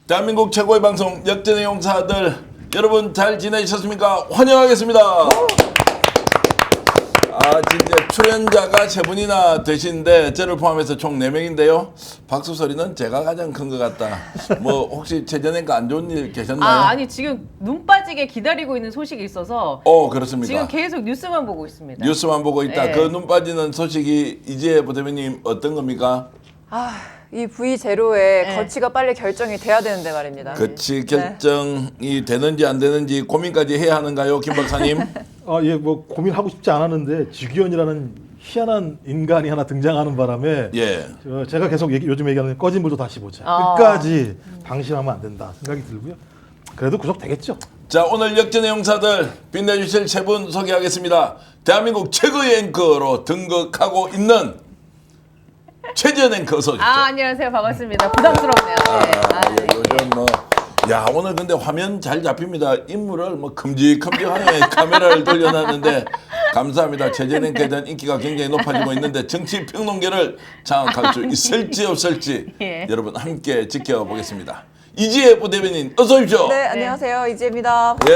대한민국 최고의 방송 역전의 용사들 여러분 잘 지내셨습니까? 환영하겠습니다. 진짜 출연자가 세 분이나 되신데 저를 포함해서 총 4명인데요. 박수 소리는 제가 가장 큰 것 같다. 뭐 혹시 최전에가 안 좋은 일 계셨나요? 아니 지금 눈 빠지게 기다리고 있는 소식이 있어서 그렇습니까? 지금 계속 뉴스만 보고 있습니다. 뉴스만 보고 있다. 네. 그 눈 빠지는 소식이 이재 부대표님 어떤 겁니까? 이 V0의 네. 거치가 빨리 결정이 돼야 되는데 말입니다. 거치 결정이 되는지 안 되는지 고민까지 해야 하는가요, 김 박사님? 예, 뭐 고민하고 싶지 않았는데 주기현이라는 희한한 인간이 하나 등장하는 바람에 예. 제가 계속 요즘 얘기하는 꺼진 불도 다시 보자. 아. 끝까지 방심하면 안 된다 생각이 들고요. 그래도 구속 되겠죠. 자, 오늘 역전의 용사들 빛내주실 세 분 소개하겠습니다. 대한민국 최고의 앵커로 등극하고 있는 최지연 앵커 어서 오십시오. 안녕하세요. 반갑습니다. 부담스럽네요. 네. 요즘 오늘 근데 화면 잘 잡힙니다. 인물을 큼직큼직하게 카메라를 돌려놨는데 감사합니다. 최지연 앵커에 대한 인기가 굉장히 높아지고 있는데 정치 평론계를 장악할 수 있을지 없을지 예. 여러분 함께 지켜보겠습니다. 이지혜 부대변인 어서 오십시오. 네, 안녕하세요. 이지혜입니다. 예.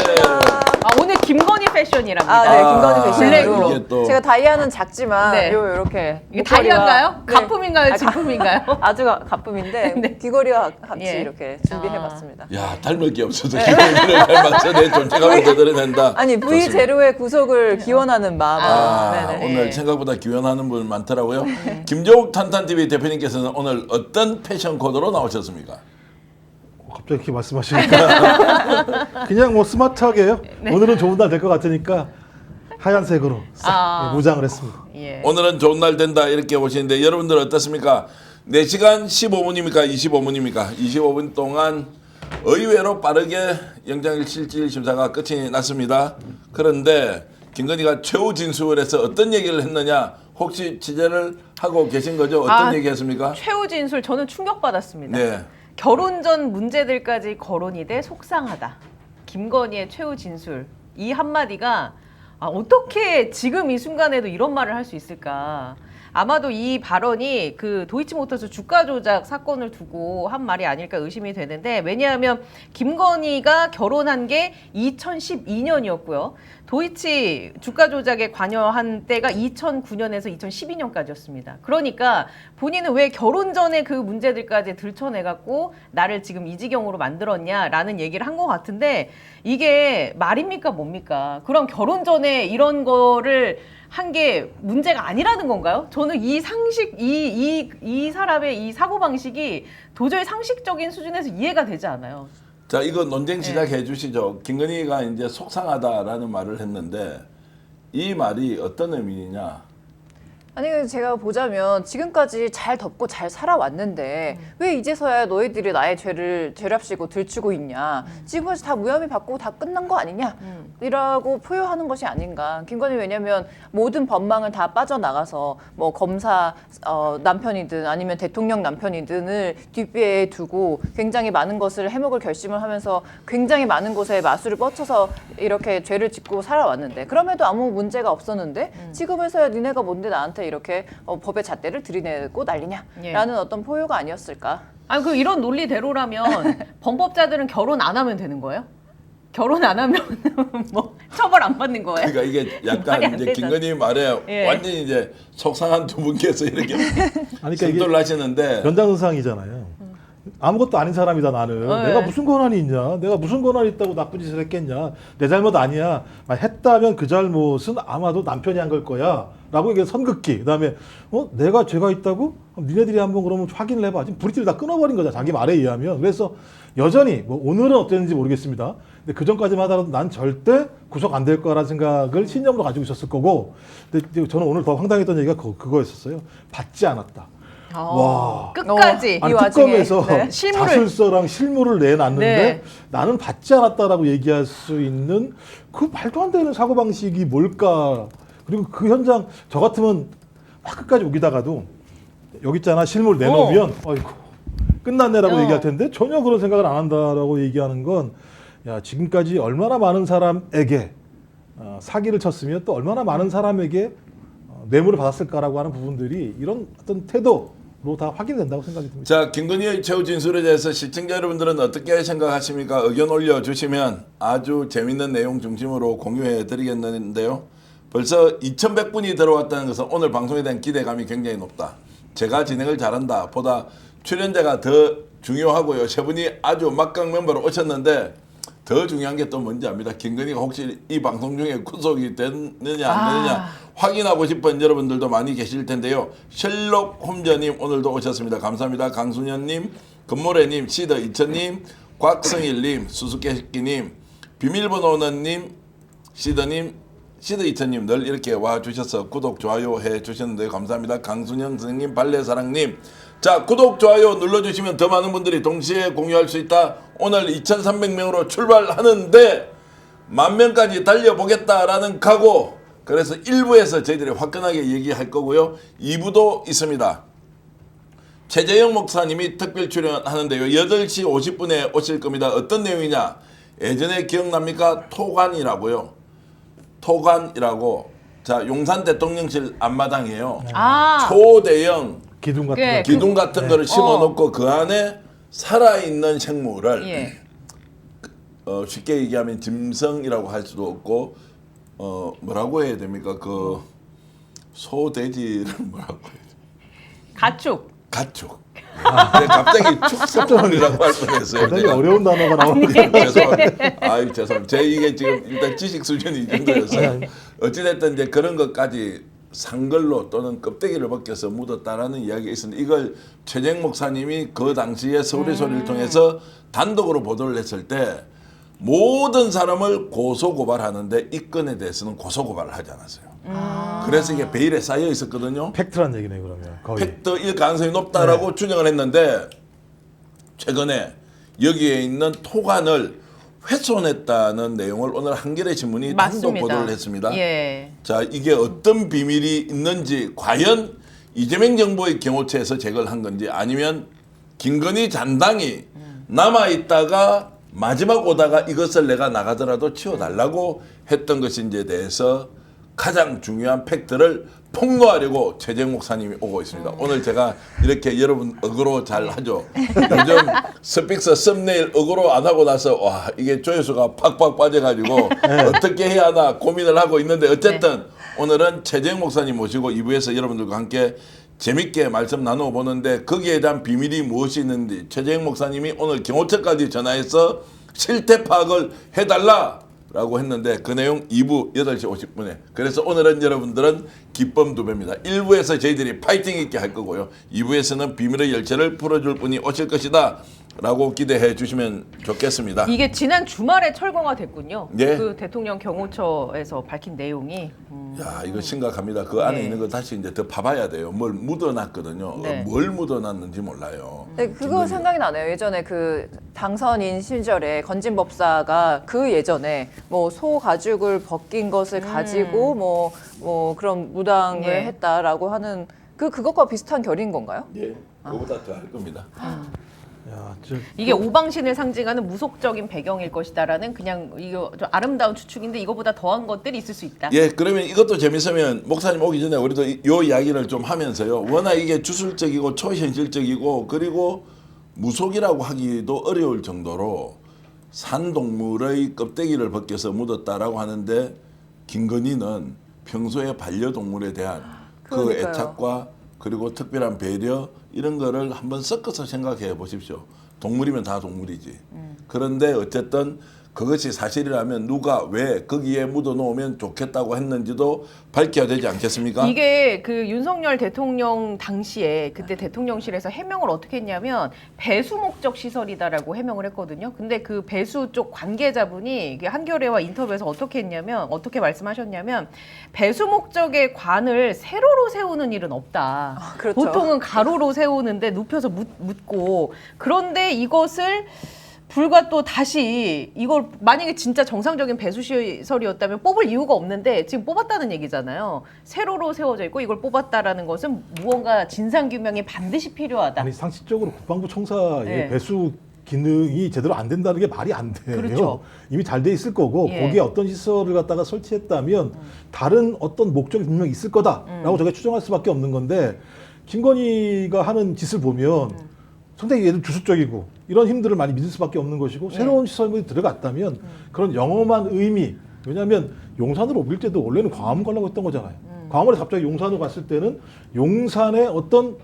오늘 김건희 패션이랍니다. 네, 김건희 블랙으로. 패션으로. 이게 또 제가 다이아는 작지만 네. 이렇게 이게 목걸이와- 다이아인가요? 네. 가품인가요? 진품인가요? 아주 가품인데 네. 귀걸이와 같이 예. 이렇게 준비해봤습니다. 야, 닮을 게 없어서 김건희를 닮아서 내 존재감을 되드러낸다. 아니 V0의 구속을 기원하는 마음으로. 네네. 오늘 생각보다 기원하는 분 많더라고요. 김종욱 탄탄TV 대표님께서는 오늘 어떤 패션 코드로 나오셨습니까? 갑자기 이렇게 말씀하시니까 그냥 뭐 스마트하게요. 오늘은 좋은 날 될 것 같으니까 하얀색으로 싹 무장을 했습니다. 예. 오늘은 좋은 날 된다 이렇게 보시는데 여러분들 어떻습니까? 4시간 15분입니까? 25분입니까? 25분 동안 의외로 빠르게 영장실질 심사가 끝이 났습니다. 그런데 김건희가 최후 진술에서 어떤 얘기를 했느냐? 혹시 취재를 하고 계신 거죠? 어떤 얘기했습니까? 최후 진술 저는 충격받았습니다. 네. 결혼 전 문제들까지 거론이 돼 속상하다. 김건희의 최후 진술. 이 한마디가 어떻게 지금 이 순간에도 이런 말을 할 수 있을까. 아마도 이 발언이 그 도이치모터스 주가 조작 사건을 두고 한 말이 아닐까 의심이 되는데 왜냐하면 김건희가 결혼한 게 2012년이었고요. 도이치 주가 조작에 관여한 때가 2009년에서 2012년까지였습니다. 그러니까 본인은 왜 결혼 전에 그 문제들까지 들춰내갖고 나를 지금 이 지경으로 만들었냐라는 얘기를 한 것 같은데 이게 말입니까 뭡니까? 그럼 결혼 전에 이런 거를 한 게 문제가 아니라는 건가요? 저는 이 상식, 이 사람의 이 사고방식이 도저히 상식적인 수준에서 이해가 되지 않아요. 자, 이거 논쟁 시작해 주시죠. 김건희가 이제 속상하다라는 말을 했는데 이 말이 어떤 의미냐? 아니 제가 보자면 지금까지 잘 덮고 잘 살아왔는데 왜 이제서야 너희들이 나의 죄를 죄랍시고 들추고 있냐. 지금까지 다 무혐의 받고 다 끝난 거 아니냐 이라고 포효하는 것이 아닌가. 김건희 왜냐면 모든 법망을 다 빠져나가서 뭐 검사 남편이든 아니면 대통령 남편이든을 뒷배에 두고 굉장히 많은 것을 해먹을 결심을 하면서 굉장히 많은 곳에 마술을 뻗쳐서 이렇게 죄를 짓고 살아왔는데 그럼에도 아무 문제가 없었는데 지금에서야 니네가 뭔데 나한테 이렇게 법의 잣대를 들이내고 난리냐라는 어떤 포효가 아니었을까? 아니 그 이런 논리대로라면 범법자들은 결혼 안 하면 되는 거예요? 결혼 안 하면 뭐 처벌 안 받는 거예요? 그러니까 이게 말이 약간 안 이제 되잖아. 김건희 말에 예. 완전히 이제 속상한 두 분께서 이렇게 아니 그러니까 선도를 하시는데 연장선상이잖아요. 아무것도 아닌 사람이다 나는. 네. 내가 무슨 권한이 있냐. 내가 무슨 권한이 있다고 나쁜 짓을 했겠냐. 내 잘못 아니야. 했다면 그 잘못은 아마도 남편이 한 걸 거야. 라고 이게 선긋기. 그다음에 내가 죄가 있다고? 그럼 니네들이 한번 그러면 확인을 해봐. 지금 브릿지를 다 끊어버린 거잖아. 자기 말에 의하면. 그래서 여전히 뭐 오늘은 어땠는지 모르겠습니다. 근데 그 전까지만 하더라도 난 절대 구속 안 될 거라는 생각을 신념으로 가지고 있었을 거고. 근데 저는 오늘 더 황당했던 얘기가 그거였었어요. 받지 않았다. 와. 끝까지 아니 이 와중에, 특검에서 네. 실물을. 자술서랑 실물을 내놨는데 네. 나는 받지 않았다라고 얘기할 수 있는 그 말도 안 되는 사고방식이 뭘까. 그리고 그 현장 저 같으면 막 끝까지 우기다가도 여기 있잖아 실물 내놓으면 어이구 끝났네라고 얘기할 텐데 전혀 그런 생각을 안 한다라고 얘기하는 건 야 지금까지 얼마나 많은 사람에게 사기를 쳤으면 또 얼마나 많은 사람에게 뇌물을 받았을까라고 하는 부분들이 이런 어떤 태도 다 확인된다고 생각이 듭니다. 자, 김건희의 최후 진술에 대해서 시청자 여러분들은 어떻게 생각하십니까? 의견 올려주시면 아주 재밌는 내용 중심으로 공유해 드리겠는데요. 벌써 2100분이 들어왔다는 것은 오늘 방송에 대한 기대감이 굉장히 높다. 제가 진행을 잘한다 보다 출연자가 더 중요하고요. 세 분이 아주 막강 멤버로 오셨는데 더 중요한 게 또 뭔지 압니다. 김건희가 혹시 이 방송 중에 구속이 됐느냐 안 되느냐 확인하고 싶은 여러분들도 많이 계실 텐데요. 셜록 홈즈님 오늘도 오셨습니다. 감사합니다. 강순현님, 금모래님, 시더 이천님, 곽성일님, 수수께끼님, 비밀번호는님, 시더님, 시드 이천님 늘 이렇게 와주셔서 구독, 좋아요 해주셨는데 감사합니다. 강순영 선생님, 발레사랑님. 자, 구독, 좋아요 눌러주시면 더 많은 분들이 동시에 공유할 수 있다. 오늘 2300명으로 출발하는데 10,000명까지 달려보겠다라는 각오. 그래서 1부에서 저희들이 화끈하게 얘기할 거고요. 2부도 있습니다. 최재형 목사님이 특별 출연하는데요. 8시 50분에 오실 겁니다. 어떤 내용이냐. 예전에 기억납니까? 토관이라고요. 토관이라고 자 용산 대통령실 앞마당이에요. 초대형 기둥 같은 예, 거. 기둥 같은 거를 심어놓고 그 안에 살아있는 생물을 예. 쉽게 얘기하면 짐승이라고 할 수도 없고 뭐라고 해야 됩니까? 그 소돼지를 뭐라고 해야 돼? 가축. 가축. 근데 갑자기 축산물이라고 할 뻔했어요. 굉장히 제가. 어려운 단어가 나오는데 죄송합니다. 아유 죄송합니다. 제 이게 지금 일단 지식 수준이 이 정도였어요. 어찌됐든 이제 그런 것까지 상걸로 또는 껍데기를 벗겨서 묻었다라는 이야기가 있었는데 이걸 최재형 목사님이 그 당시에 서울의 소리를 통해서 단독으로 보도를 했을 때 모든 사람을 고소고발하는데 이 건에 대해서는 고소고발을 하지 않았어요. 그래서 이게 베일에 쌓여 있었거든요. 팩트란 얘기네 그러면 거의. 팩트일 가능성이 높다라고 추정을 했는데 최근에 여기에 있는 토관을 훼손했다는 내용을 오늘 한겨레 신문이 단독 맞습니다. 보도를 했습니다. 예. 자, 이게 어떤 비밀이 있는지 과연 이재명 정부의 경호처에서 제거를 한 건지 아니면 김건희 잔당이 남아있다가 마지막 오다가 이것을 내가 나가더라도 치워달라고 했던 것인지에 대해서 가장 중요한 팩트를 폭로하려고 최재형 목사님이 오고 있습니다. 오늘 제가 이렇게 여러분 어그로 잘 하죠. 요즘 스픽서 썸네일 어그로 안 하고 나서 와 이게 조회수가 팍팍 빠져가지고 어떻게 해야 하나 고민을 하고 있는데 어쨌든 오늘은 최재형 목사님 모시고 2부에서 여러분들과 함께 재밌게 말씀 나눠보는데 거기에 대한 비밀이 무엇이 있는지 최재형 목사님이 오늘 경호처까지 전화해서 실태 파악을 해달라라고 했는데 그 내용 2부 8시 50분에 그래서 오늘은 여러분들은 기쁨 2배입니다. 1부에서 저희들이 파이팅 있게 할 거고요. 2부에서는 비밀의 열쇠를 풀어줄 분이 오실 것이다 라고 기대해 주시면 좋겠습니다. 이게 지난 주말에 철거가 됐군요. 예. 그 대통령 경호처에서 밝힌 내용이. 야 이거 심각합니다. 그 안에 네. 있는 거 다시 이제 더 봐봐야 돼요. 뭘 묻어놨거든요. 네. 뭘 묻어놨는지 몰라요. 네, 그거 생각이 나네요. 예전에 그 당선인 시절에 건진 법사가 그 예전에 뭐 소 가죽을 벗긴 것을 가지고 뭐 그런 무당을 예. 했다라고 하는 그것과 비슷한 결인 건가요? 예, 그거보다 더 할 겁니다. 야, 이게 오방신을 상징하는 무속적인 배경일 것이다라는 그냥 이거 좀 아름다운 추측인데 이거보다 더한 것들이 있을 수 있다. 예, 그러면 이것도 재밌으면 목사님 오기 전에 우리도 요 이야기를 좀 하면서요. 워낙 이게 주술적이고 초현실적이고 그리고 무속이라고 하기도 어려울 정도로 산동물의 껍데기를 벗겨서 묻었다라고 하는데 김건희는 평소에 반려동물에 대한 그 그러니까요. 애착과 그리고 특별한 배려 이런 거를 한번 섞어서 생각해 보십시오. 동물이면 다 동물이지. 그런데 어쨌든 그것이 사실이라면 누가 왜 거기에 묻어놓으면 좋겠다고 했는지도 밝혀야 되지 않겠습니까? 이게 그 윤석열 대통령 당시에 그때 대통령실에서 해명을 어떻게 했냐면 배수 목적 시설이다라고 해명을 했거든요. 근데 그 배수 쪽 관계자분이 이게 한겨레와 인터뷰에서 어떻게 말씀하셨냐면 배수 목적의 관을 세로로 세우는 일은 없다. 그렇죠. 보통은 가로로 세우는데 눕혀서 묻고 그런데 이것을 불과 또 다시 이걸 만약에 진짜 정상적인 배수 시설이었다면 뽑을 이유가 없는데 지금 뽑았다는 얘기잖아요. 세로로 세워져 있고 이걸 뽑았다라는 것은 무언가 진상 규명이 반드시 필요하다. 아니 상식적으로 국방부 청사의 네. 배수 기능이 제대로 안 된다는 게 말이 안 돼요. 그렇죠. 이미 잘 돼 있을 거고 예. 거기에 어떤 시설을 갖다가 설치했다면 다른 어떤 목적이 분명히 있을 거다라고 저게 추정할 수밖에 없는 건데 김건희가 하는 짓을 보면 상당히 얘들 주술적이고 이런 힘들을 많이 믿을 수밖에 없는 것이고 새로운 시설물이 들어갔다면 그런 영험한 의미, 왜냐하면 용산으로 옮길 때도 원래는 광화문 가려고 했던 거잖아요. 광화문에 갑자기 용산으로 갔을 때는 용산의 어떤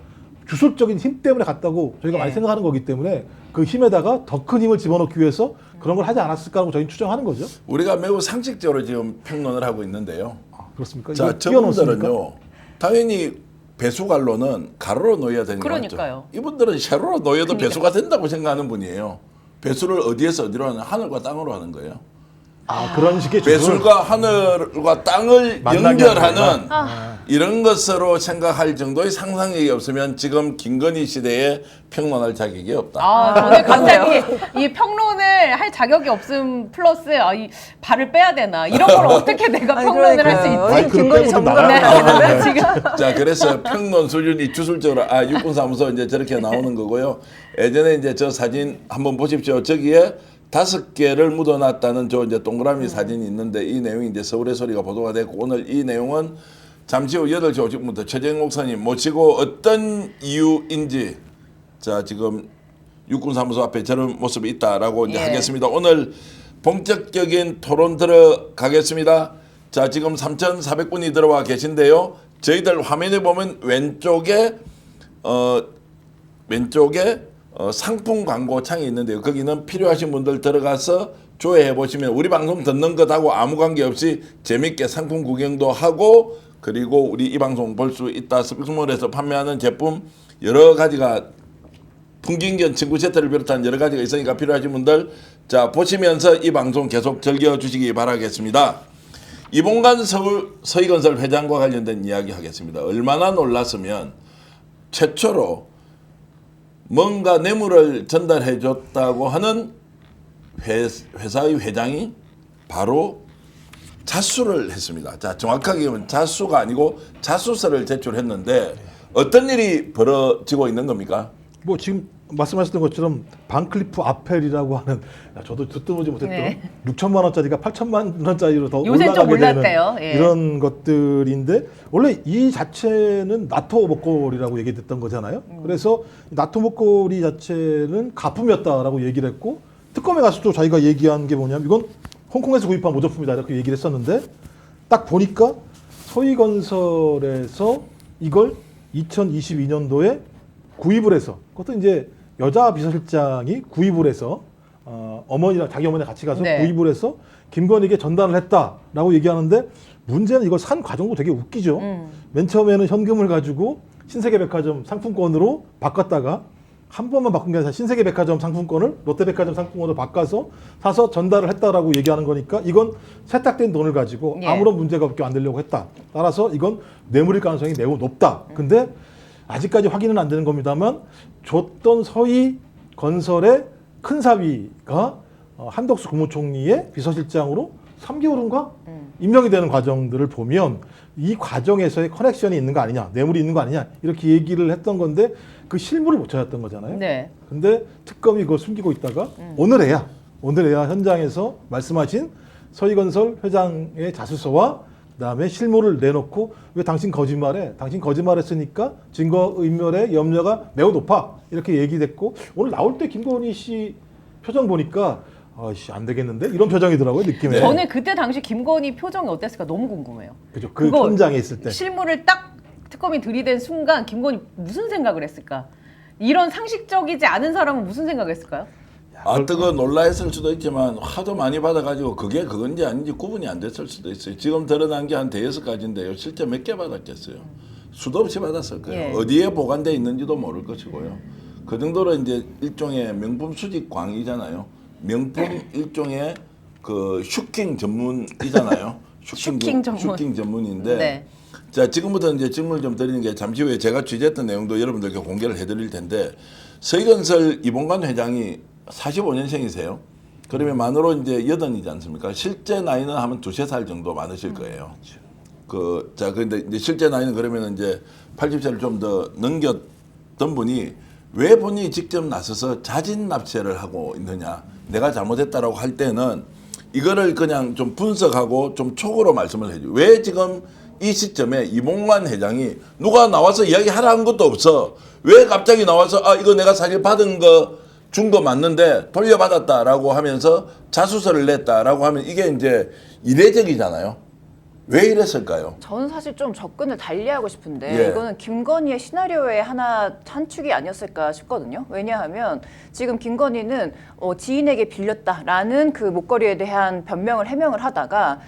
주술적인 힘 때문에 갔다고 저희가 많이 생각하는 거기 때문에 그 힘에다가 더 큰 힘을 집어넣기 위해서 그런 걸 하지 않았을까라고 저희는 추정하는 거죠. 우리가 매우 상식적으로 지금 평론을 하고 있는데요. 그렇습니까? 자, 이거 끼워넣습니까? 저분들은요. 당연히 배수관로는 가로로 놓여야 되는 거 맞죠? 그러니까요. 이분들은 세로로 놓여도 그러니까. 배수가 된다고 생각하는 분이에요. 배수를 어디에서 어디로 하는 하늘과 땅으로 하는 거예요. 그런 식의 주술. 배수가 하늘과 땅을 만나게 연결하는 아. 이런 것으로 생각할 정도의 상상력이 없으면 지금 김건희 시대에 평론할 자격이 없다. 저는 갑자기 이 평론을 할 자격이 없음 플러스 이 발을 빼야 되나 이런 걸 어떻게 내가 아니, 평론을 할 수 그러니까요. 있지? 마이크를 김건희 빼고 좀 전문가네. 나가야 지금 자, 그래서 평론 수준이 주술적으로 육군사무소 이제 저렇게 나오는 거고요. 예전에 이제 저 사진 한번 보십시오. 저기에 5개를 묻어놨다는 저 이제 동그라미 사진이 있는데 이 내용이 이제 서울의 소리가 보도가 됐고 오늘 이 내용은 잠시 후 8시 50분부터 최재형 목사님 모시고 어떤 이유인지 자, 지금 육군사무소 앞에 저런 모습이 있다라고 이제 예. 하겠습니다. 오늘 본격적인 토론 들어가겠습니다. 자, 지금 3,400분이 들어와 계신데요. 저희들 화면에 보면 왼쪽에 상품 광고 창이 있는데요. 거기는 필요하신 분들 들어가서 조회해 보시면 우리 방송 듣는 것하고 아무 관계 없이 재밌게 상품 구경도 하고 그리고 우리 이 방송 볼 수 있다. 스픽스몰에서 판매하는 제품 여러 가지가 풍긴견 친구 세트를 비롯한 여러 가지가 있으니까 필요하신 분들 자 보시면서 이 방송 계속 즐겨주시기 바라겠습니다. 이봉관 서희건설 회장과 관련된 이야기 하겠습니다. 얼마나 놀랐으면 최초로 뭔가 뇌물을 전달해 줬다고 하는 회사의 회장이 바로 자수를 했습니다. 자, 정확하게 보면 자수가 아니고 자수서를 제출했는데 어떤 일이 벌어지고 있는 겁니까? 뭐 지금 말씀하셨던 것처럼 반클리프 아펠이라고 하는 저도 듣도 보지 못했던 네. 6천만 원짜리가 8천만 원짜리로 더 요새 좀 올라가게 되는 올랐대요. 예. 이런 것들인데 원래 이 자체는 나토 목걸이라고 얘기됐던 거잖아요. 그래서 나토 목걸이 자체는 가품이었다라고 얘기를 했고 특검에 가서도 자기가 얘기한 게 뭐냐면 이건 홍콩에서 구입한 모조품이다 이렇게 얘기를 했었는데 딱 보니까 서희건설에서 이걸 2022년도에 구입을 해서 그것도 이제 여자 비서실장이 구입을 해서 어머니랑 자기 어머니 같이 가서 네. 구입을 해서 김건희에게 전달을 했다라고 얘기하는데 문제는 이걸 산 과정도 되게 웃기죠. 맨 처음에는 현금을 가지고 신세계백화점 상품권으로 바꿨다가 한 번만 바꾼 게 아니라 신세계백화점 상품권을 롯데백화점 상품권으로 바꿔서 사서 전달을 했다라고 얘기하는 거니까 이건 세탁된 돈을 가지고 예. 아무런 문제가 없게 만들려고 했다. 따라서 이건 뇌물일 가능성이 매우 높다. 근데 아직까지 확인은 안 되는 겁니다만 줬던 서희건설의 큰 사위가 한덕수 국무총리의 비서실장으로 3개월인가 임명이 되는 과정들을 보면 이 과정에서의 커넥션이 있는 거 아니냐, 뇌물이 있는 거 아니냐 이렇게 얘기를 했던 건데 그 실물을 못 찾았던 거잖아요. 네. 근데 특검이 그걸 숨기고 있다가 오늘에야 현장에서 말씀하신 서희건설 회장의 자수서와 그다음에 실물을 내놓고 왜 당신 거짓말했으니까 증거인멸의 염려가 매우 높아 이렇게 얘기됐고 오늘 나올 때 김건희 씨 표정 보니까 아씨 안 되겠는데 이런 표정이더라고요 느낌에. 네. 저는 그때 당시 김건희 표정이 어땠을까 너무 궁금해요. 그죠. 그 그거 현장에 있을 때. 실물을 딱 특검이 들이댄 순간 김건희 무슨 생각을 했을까? 이런 상식적이지 않은 사람은 무슨 생각을 했을까요? 뜨거 놀라했을 수도 있지만 하도 많이 받아가지고 그게 그건지 아닌지 구분이 안 됐을 수도 있어요. 지금 드러난 게 한 5-6가지인데요. 실제 몇 개 받았겠어요. 수도 없이 받았을 거예요. 예. 어디에 보관돼 있는지도 모를 것이고요. 그 정도로 이제 일종의 명품 수집 광이잖아요. 명품 일종의 그 슈킹 전문이잖아요. 슈킹 전문. 슈킹 전문인데 네. 자 지금부터 이제 질문을 좀 드리는 게 잠시 후에 제가 취재했던 내용도 여러분들께 공개를 해드릴 텐데 서희건설 이봉관 회장이 45년생이세요. 그러면 만으로 이제 80이지 않습니까? 실제 나이는 하면 2-3살 정도 많으실 거예요. 그런데 이제 실제 나이는 그러면 이제 80세를 좀 더 넘겼던 분이 왜 본인이 직접 나서서 자진 납세를 하고 있느냐? 내가 잘못했다라고 할 때는 이거를 그냥 좀 분석하고 좀 촉으로 말씀을 해줘. 왜 지금 이 시점에 이봉관 회장이 누가 나와서 이야기하라는 것도 없어. 왜 갑자기 나와서 이거 내가 사실 받은 거 준 거 맞는데 돌려받았다라고 하면서 자수서를 냈다라고 하면 이게 이제 이례적이잖아요. 왜 이랬을까요? 저는 사실 좀 접근을 달리하고 싶은데 예. 이거는 김건희의 시나리오의 한 축이 아니었을까 싶거든요. 왜냐하면 지금 김건희는 지인에게 빌렸다라는 그 목걸이에 대한 변명을 해명을 하다가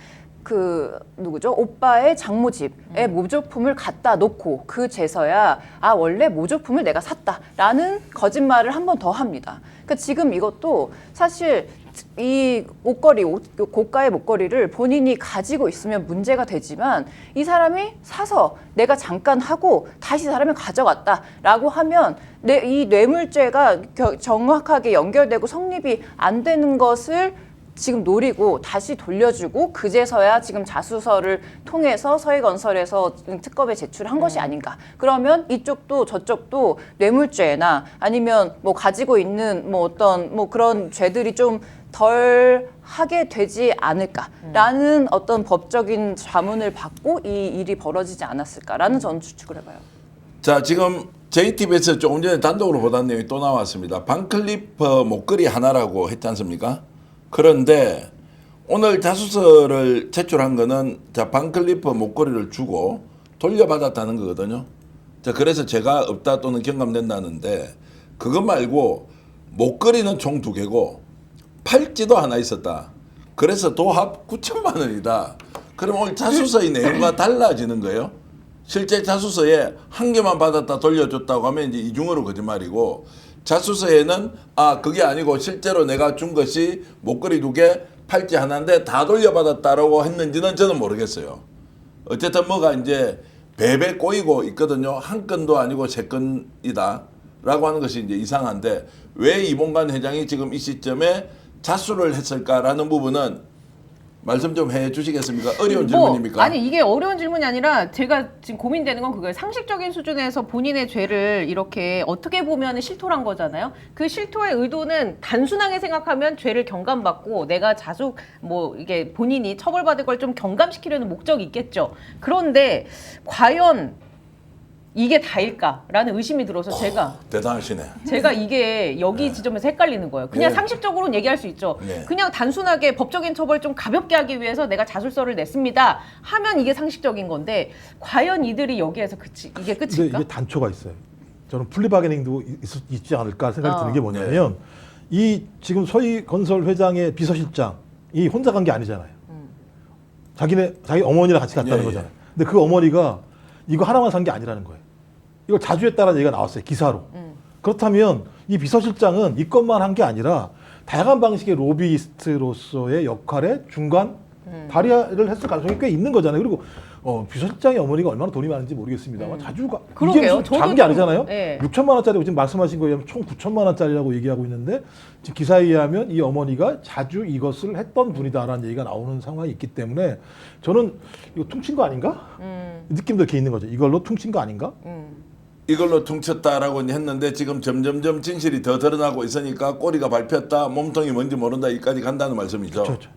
그 누구죠? 오빠의 장모 집에 모조품을 갖다 놓고 그제서야 원래 모조품을 내가 샀다라는 거짓말을 한 번 더 합니다. 그러니까 지금 이것도 사실 이 목걸이, 고가의 목걸이를 본인이 가지고 있으면 문제가 되지만 이 사람이 사서 내가 잠깐 하고 다시 사람이 가져갔다라고 하면 이 뇌물죄가 정확하게 연결되고 성립이 안 되는 것을 지금 노리고 다시 돌려주고 그제서야 지금 자수서를 통해서 서해건설에서 특검에 제출한 것이 아닌가. 그러면 이쪽도 저쪽도 뇌물죄나 아니면 뭐 가지고 있는 뭐 어떤 뭐 그런 죄들이 좀 덜 하게 되지 않을까라는 어떤 법적인 자문을 받고 이 일이 벌어지지 않았을까라는 저는 추측을 해봐요. 자, 지금 JTBC에서 조금 전에 단독으로 보던 내용이 또 나왔습니다. 반클리프 목걸이 하나라고 했지 않습니까? 그런데 오늘 자수서를 제출한 거는 반클리프 목걸이를 주고 돌려받았다는 거거든요. 자, 그래서 제가 없다 또는 경감된다는데 그것 말고 목걸이는 총 2개고 팔찌도 하나 있었다. 그래서 도합 9천만 원이다. 그럼 오늘 자수서의 내용과 달라지는 거예요. 실제 자수서에 1개만 받았다 돌려줬다고 하면 이제 이중으로 거짓말이고 자수서에는 그게 아니고 실제로 내가 준 것이 목걸이 2개, 팔찌 하나인데 다 돌려받았다라고 했는지는 저는 모르겠어요. 어쨌든 뭐가 이제 배배 꼬이고 있거든요. 한 건도 아니고 3건이다. 라고 하는 것이 이제 이상한데 왜 이봉관 회장이 지금 이 시점에 자수를 했을까라는 부분은 말씀 좀 해 주시겠습니까? 어려운 질문입니까? 아니 이게 어려운 질문이 아니라 제가 지금 고민되는 건 그거예요. 상식적인 수준에서 본인의 죄를 이렇게 어떻게 보면 실토한 거잖아요. 그 실토의 의도는 단순하게 생각하면 죄를 경감받고 내가 자숙 뭐 이게 본인이 처벌받을 걸 좀 경감시키려는 목적이 있겠죠. 그런데 과연 이게 다일까라는 의심이 들어서 제가 이게 여기 지점에서 헷갈리는 거예요. 그냥 네. 상식적으로는 얘기할 수 있죠. 네. 그냥 단순하게 법적인 처벌 좀 가볍게 하기 위해서 내가 자술서를 냈습니다 하면 이게 상식적인 건데 과연 이들이 여기에서 이게 근데 끝일까? 이게 단초가 있어요. 저는 플리바게닝도 있지 않을까 생각이 드는 게 뭐냐면 이 지금 서희건설 회장의 비서실장이 혼자 간 게 아니잖아요. 자기 어머니랑 같이 갔다는 거잖아요. 근데 그 어머니가 이거 하나만 산 게 아니라는 거예요. 이걸 자주했다는 얘기가 나왔어요. 기사로. 그렇다면 이 비서실장은 이 건만 한 게 아니라 다양한 방식의 로비스트로서의 역할에 중간 발휘를 했을 가능성이 꽤 있는 거잖아요. 그리고 비서실장의 어머니가 얼마나 돈이 많은지 모르겠습니다만 자주가 그러게요. 이게 무슨 작은 게 아니잖아요. 네. 6천만 원짜리 지금 말씀하신 거에 의하면 총 9천만 원짜리라고 얘기하고 있는데 지금 기사에 의하면 이 어머니가 자주 이것을 했던 분이다라는 얘기가 나오는 상황이 있기 때문에 저는 이거 퉁친 거 아닌가? 느낌도 이렇게 있는 거죠. 이걸로 퉁친 거 아닌가? 이걸로 퉁쳤다라고 했는데 지금 점점점 진실이 더 드러나고 있으니까 꼬리가 밟혔다, 몸통이 뭔지 모른다 여기까지 간다는 말씀이죠. 그렇죠.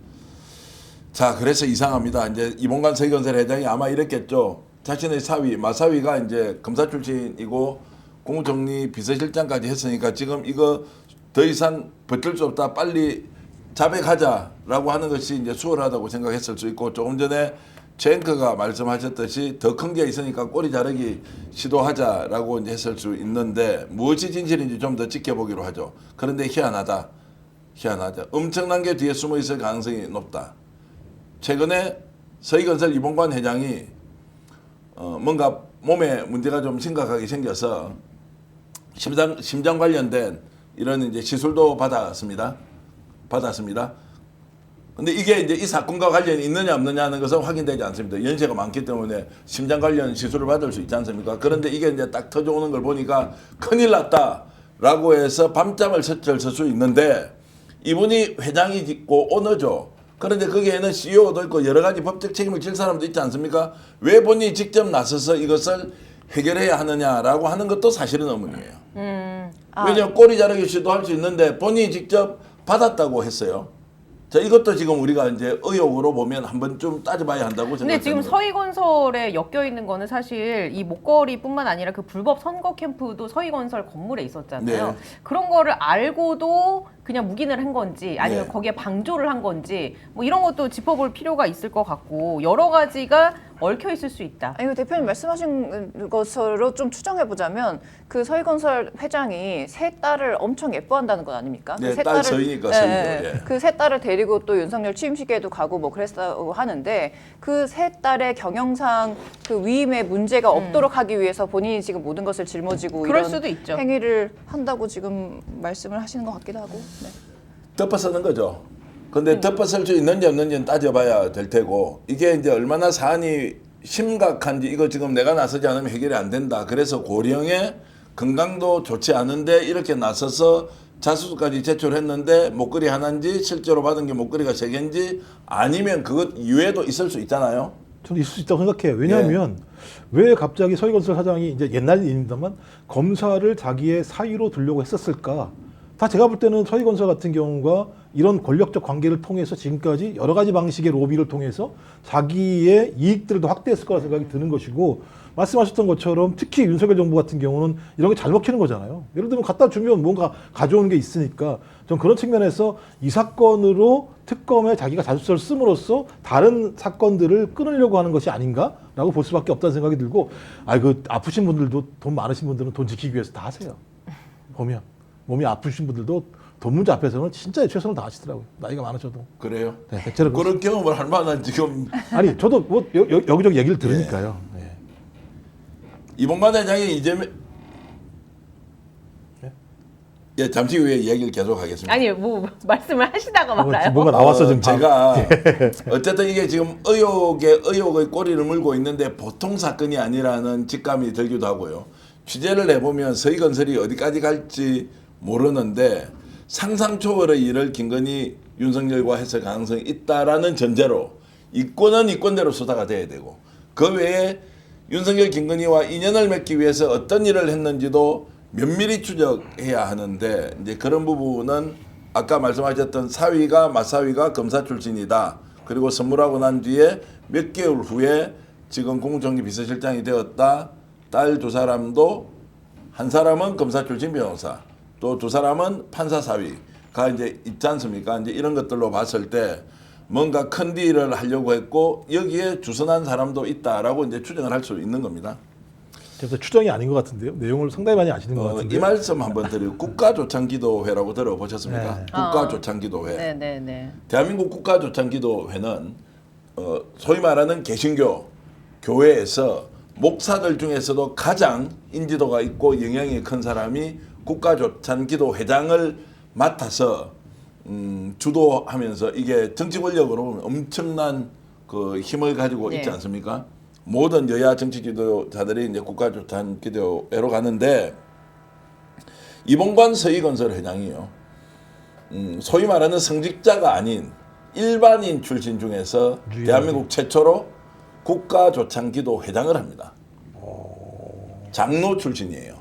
자, 그래서 이상합니다. 이제 이봉관 서희건설 회장이 아마 이랬겠죠. 자신의 사위, 마사위가 이제 검사 출신이고 국무총리 비서실장까지 했으니까 지금 이거 더 이상 버틸 수 없다. 빨리 자백하자라고 하는 것이 이제 수월하다고 생각했을 수 있고 조금 전에 최 앵커가 말씀하셨듯이 더 큰 게 있으니까 꼬리 자르기 시도하자라고 이제 했을 수 있는데 무엇이 진실인지 좀 더 지켜보기로 하죠. 그런데 희한하다. 엄청난 게 뒤에 숨어 있을 가능성이 높다. 최근에 서희건설 이봉관 회장이 뭔가 몸에 문제가 좀 심각하게 생겨서 심장 관련된 이런 이제 시술도 받았습니다. 근데 이게 이제 이 사건과 관련이 있느냐 없느냐 하는 것은 확인되지 않습니다. 연세가 많기 때문에 심장 관련 시술을 받을 수 있지 않습니까? 그런데 이게 이제 딱 터져오는 걸 보니까 큰일 났다라고 해서 밤잠을 설칠 수 있는데 이분이 회장이 있고 오너죠. 그런데 거기에는 CEO도 있고 여러 가지 법적 책임을 질 사람도 있지 않습니까? 왜 본인이 직접 나서서 이것을 해결해야 하느냐라고 하는 것도 사실은 의문이에요. 왜냐하면 꼬리 자르기 시도할 수 있는데 본인이 직접 받았다고 했어요. 자, 이것도 지금 우리가 이제 의혹으로 보면 한번 좀 따져봐야 한다고 근데 지금 생각합니다. 서희건설에 엮여 있는 거는 사실 이 목걸이뿐만 아니라 그 불법 선거 캠프도 서희건설 건물에 있었잖아요. 네. 그런 거를 알고도 그냥 묵인을 한 건지 아니면 네. 거기에 방조를 한 건지 뭐 이런 것도 짚어볼 필요가 있을 것 같고 여러 가지가 얽혀 있을 수 있다. 아니, 대표님 말씀하신 것으로 좀 추정해 보자면 그 서희건설 회장이 세 딸을 엄청 예뻐한다는 건 아닙니까? 네, 그 세 딸 딸을- 서희니까 예, 서희죠. 예. 예. 그 세 딸을 데리고 또 윤석열 취임식에도 가고 뭐 그랬다고 하는데 그 세 딸의 경영상 그 위임에 문제가 없도록 하기 위해서 본인이 지금 모든 것을 짊어지고 그럴 이런 수도 있죠. 행위를 한다고 지금 말씀을 하시는 것 같기도 하고. 네. 덮어쓰는 거죠. 근데 덮어쓸 수 있는지 없는지는 따져봐야 될 테고 이게 이제 얼마나 사안이 심각한지 이거 지금 내가 나서지 않으면 해결이 안 된다. 그래서 고령의 건강도 좋지 않은데 이렇게 나서서 자수까지 제출했는데 목걸이 하나인지 실제로 받은 게 목걸이가 세 개인지 아니면 그것 이외에도 있을 수 있잖아요. 저는 있을 수 있다고 생각해요. 왜냐하면 왜 갑자기 서희건설 사장이 이제 옛날 일입니다만 검사를 자기의 사위로 두려고 했었을까? 다 제가 볼 때는 서희건설 같은 경우가 이런 권력적 관계를 통해서 지금까지 여러 가지 방식의 로비를 통해서 자기의 이익들을 더 확대했을 거라 생각이 드는 것이고 말씀하셨던 것처럼 특히 윤석열 정부 같은 경우는 이런 게 잘 먹히는 거잖아요. 예를 들면 갖다 주면 뭔가 가져오는 게 있으니까 전 그런 측면에서 이 사건으로 특검에 자기가 자수서를 씀으로써 다른 사건들을 끊으려고 하는 것이 아닌가라고 볼 수밖에 없다는 생각이 들고 그 아프신 분들도 돈 많으신 분들은 돈 지키기 위해서 다 하세요. 보면 몸이 아프신 분들도 돈 문제 앞에서는 진짜 최선을 다하시더라고요. 나이가 많으셔도. 그래요? 네, 대체로 그런 경험을 할 만한 지금 아니 저도 뭐 여기저기 얘기를 들으니까요. 네. 이봉관 회장이 이재명 예, 잠시 후에 얘기를 계속하겠습니다. 아니 뭐 말씀을 하시다가 말아요. 뭔가 나왔어 지금 제가 어쨌든 이게 지금 의혹의 꼬리를 물고 있는데 보통 사건이 아니라는 직감이 들기도 하고요. 취재를 해보면 서희건설이 어디까지 갈지 모르는데 상상 초월의 일을 김건희 윤석열과 했을 가능성이 있다라는 전제로 이권은 이권대로 수사가 돼야 되고 그 외에 윤석열 김건희와 인연을 맺기 위해서 어떤 일을 했는지도 면밀히 추적해야 하는데 이제 그런 부분은 아까 말씀하셨던 사위가 맞사위가 검사 출신이다. 그리고 선물하고 난 뒤에 몇 개월 후에 지금 국무총리 비서실장이 되었다. 딸 두 사람도 한 사람은 검사 출신 변호사, 또 두 사람은 판사 사위가 이제 있지 않습니까? 이제 이런 것들로 봤을 때 뭔가 큰 딜을 하려고 했고 여기에 주선한 사람도 있다라고 이제 추정을 할 수 있는 겁니다. 그래서 추정이 아닌 것 같은데요. 내용을 상당히 많이 아시는 것 같은데. 이 말씀 한번 드리고 국가조창기도회라고 들어보셨습니까? 네. 국가조창기도회. 네네네. 대한민국 국가조창기도회는 소위 말하는 개신교 교회에서 목사들 중에서도 가장 인지도가 있고 영향이 큰 사람이 국가조창기도회장을 맡아서 주도하면서 이게 정치 권력으로 보면 엄청난 그 힘을 가지고 네. 있지 않습니까? 모든 여야 정치 지도자들이 이제 국가조창기도회로 가는데 이봉관 서희건설 회장이요. 소위 말하는 성직자가 아닌 일반인 출신 중에서 유일하게. 대한민국 최초로 국가조창기도 회장을 합니다. 장로 출신이에요.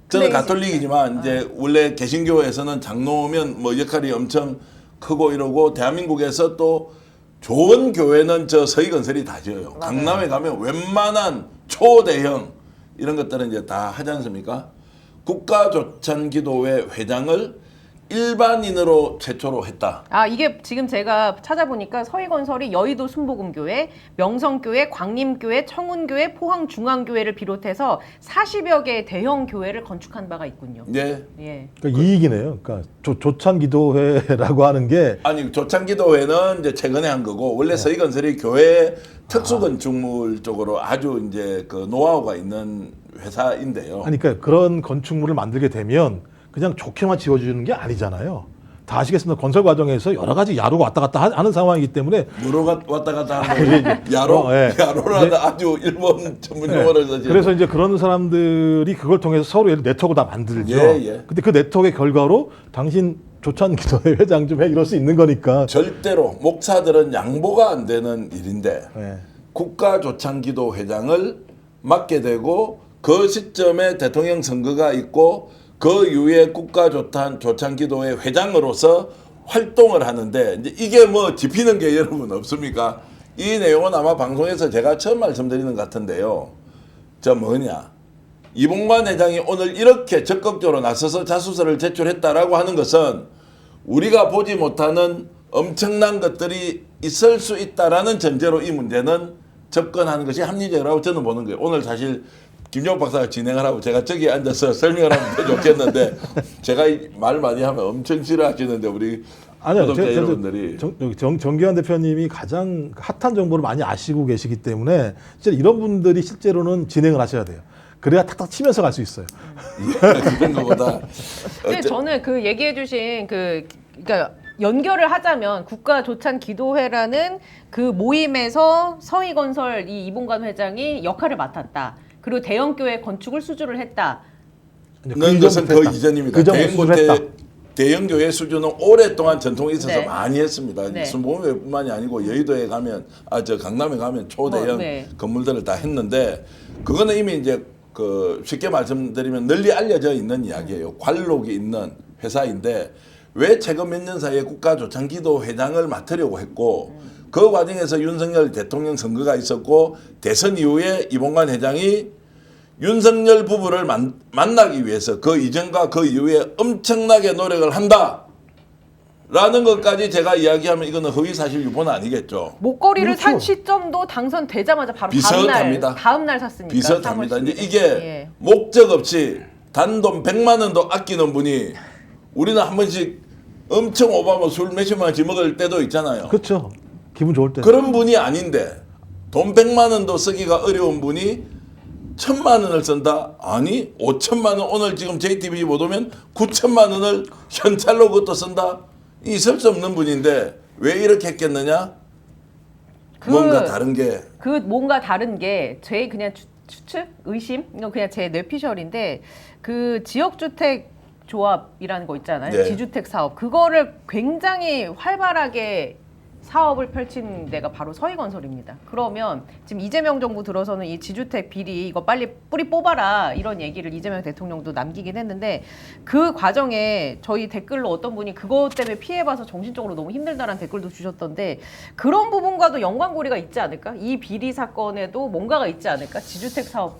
저는 근데 가톨릭이지만 이제 원래 개신교에서는 장로면 뭐 역할이 엄청 크고 이러고 대한민국에서 또 좋은 교회는 저 서희건설이 다 지어요. 강남에 가면 웬만한 초대형 이런 것들은 이제 다 하지 않습니까? 국가조창기도회 회장을 일반인으로 최초로 했다. 아 이게 지금 제가 찾아보니까 서희건설이 여의도 순복음교회, 명성교회, 광림교회, 청운교회, 포항중앙교회를 비롯해서 40여 개의 대형 교회를 건축한 바가 있군요. 예. 예. 그러니까 이익이네요. 그러니까 조찬기도회라고 하는 게 아니 조창기도회는 이제 최근에 한 거고 원래 서희건설이 교회 특수건축물 쪽으로 아주 이제 그 노하우가 있는 회사인데요. 아니 그러니까 그런 건축물을 만들게 되면 그냥 좋게만 지어주는 게 아니잖아요. 다 아시겠습니다. 건설 과정에서 여러 가지 야로가 왔다 갔다 하는 상황이기 때문에 무로가 왔다 갔다 하는 거 야로? 예. 야로라는 아주 일본 전문 용어를 써지. 그래서 이제 그런 사람들이 그걸 통해서 서로 네트워크를 다 만들죠. 예, 예. 근데 그 네트워크의 결과로 당신 조찬기도회 회장 좀 해 이럴 수 있는 거니까. 절대로 목사들은 양보가 안 되는 일인데 예. 국가조창기도 회장을 맡게 되고 그 시점에 대통령 선거가 있고 그 이후에 국가조창기도회 회장으로서 활동을 하는데 이제 이게 뭐 짚히는 게 여러분 없습니까? 이 내용은 아마 방송에서 제가 처음 말씀드리는 것 같은데요. 저 뭐냐? 이봉관 회장이 오늘 이렇게 적극적으로 나서서 자수서를 제출했다라고 하는 것은 우리가 보지 못하는 엄청난 것들이 있을 수 있다라는 전제로 이 문제는 접근하는 것이 합리적이라고 저는 보는 거예요. 오늘 사실 김종욱 박사가 진행을 하고 제가 저기 앉아서 설명을 하면 더 좋겠는데 제가 말 많이 하면 엄청 싫어하시는데 우리 아니요, 구독자 여러분들이 정기환 대표님이 가장 핫한 정보를 많이 아시고 계시기 때문에 실제 이런 분들이 실제로는 진행을 하셔야 돼요. 그래야 탁탁 치면서 갈 수 있어요. 그런 것보다 근데 저는 그 얘기해주신 그러니까 연결을 하자면 국가조찬기도회라는 그 모임에서 서희건설 이 이봉관 회장이 역할을 맡았다. 그리고 대형교회 건축을 수주를 했다. 는 것은 그 이전입니다. 그 전부 수주했다. 대형교회 수주는 오랫동안 전통이 있어서 네. 많이 했습니다. 네. 순복음회뿐만이 아니고 여의도에 가면 저 강남에 가면 초대형 네. 건물들을 다 했는데 그거는 이미 이제 그 쉽게 말씀드리면 널리 알려져 있는 이야기예요. 관록이 있는 회사인데 왜 최근 몇 년 사이에 국가조찬기도 회장을 맡으려고 했고 그 과정에서 윤석열 대통령 선거가 있었고 대선 이후에 이봉관 회장이 윤석열 부부를 만나기 위해서 그 이전과 그 이후에 엄청나게 노력을 한다. 라는 것까지 제가 이야기하면 이거는 허위사실 유포는 아니겠죠. 목걸이를 그렇죠. 산 시점도 당선되자마자 바로 비슷합니다. 다음 날 샀으니까. 비슷합니다. 3월 이제 10일. 이게 예. 목적 없이 단돈 100만 원도 아끼는 분이 우리는 한 번씩 엄청 오바마 술 몇십만 원씩 먹을 때도 있잖아요. 그렇죠. 기분 좋을 때. 그런 분이 아닌데 돈 100만 원도 쓰기가 어려운 분이 1,000만 원을 쓴다? 아니 5천만 원 오늘 지금 JTBC 보도면 9천만 원을 현찰로 그것도 쓴다? 있을 수 없는 분인데 왜 이렇게 했겠느냐? 뭔가 다른 게 그 뭔가 다른 게 제 그냥 추측, 의심, 이건 그냥 제 뇌피셜인데 그 지역주택 조합이라는 거 있잖아요. 네. 지주택 사업 그거를 굉장히 활발하게 사업을 펼친 데가 바로 서희건설입니다. 그러면 지금 이재명 정부 들어서는 이 지주택 비리 이거 빨리 뿌리 뽑아라 이런 얘기를 이재명 대통령도 남기긴 했는데 그 과정에 저희 댓글로 어떤 분이 그것 때문에 피해봐서 정신적으로 너무 힘들다라는 댓글도 주셨던데 그런 부분과도 연관고리가 있지 않을까? 이 비리 사건에도 뭔가가 있지 않을까? 지주택 사업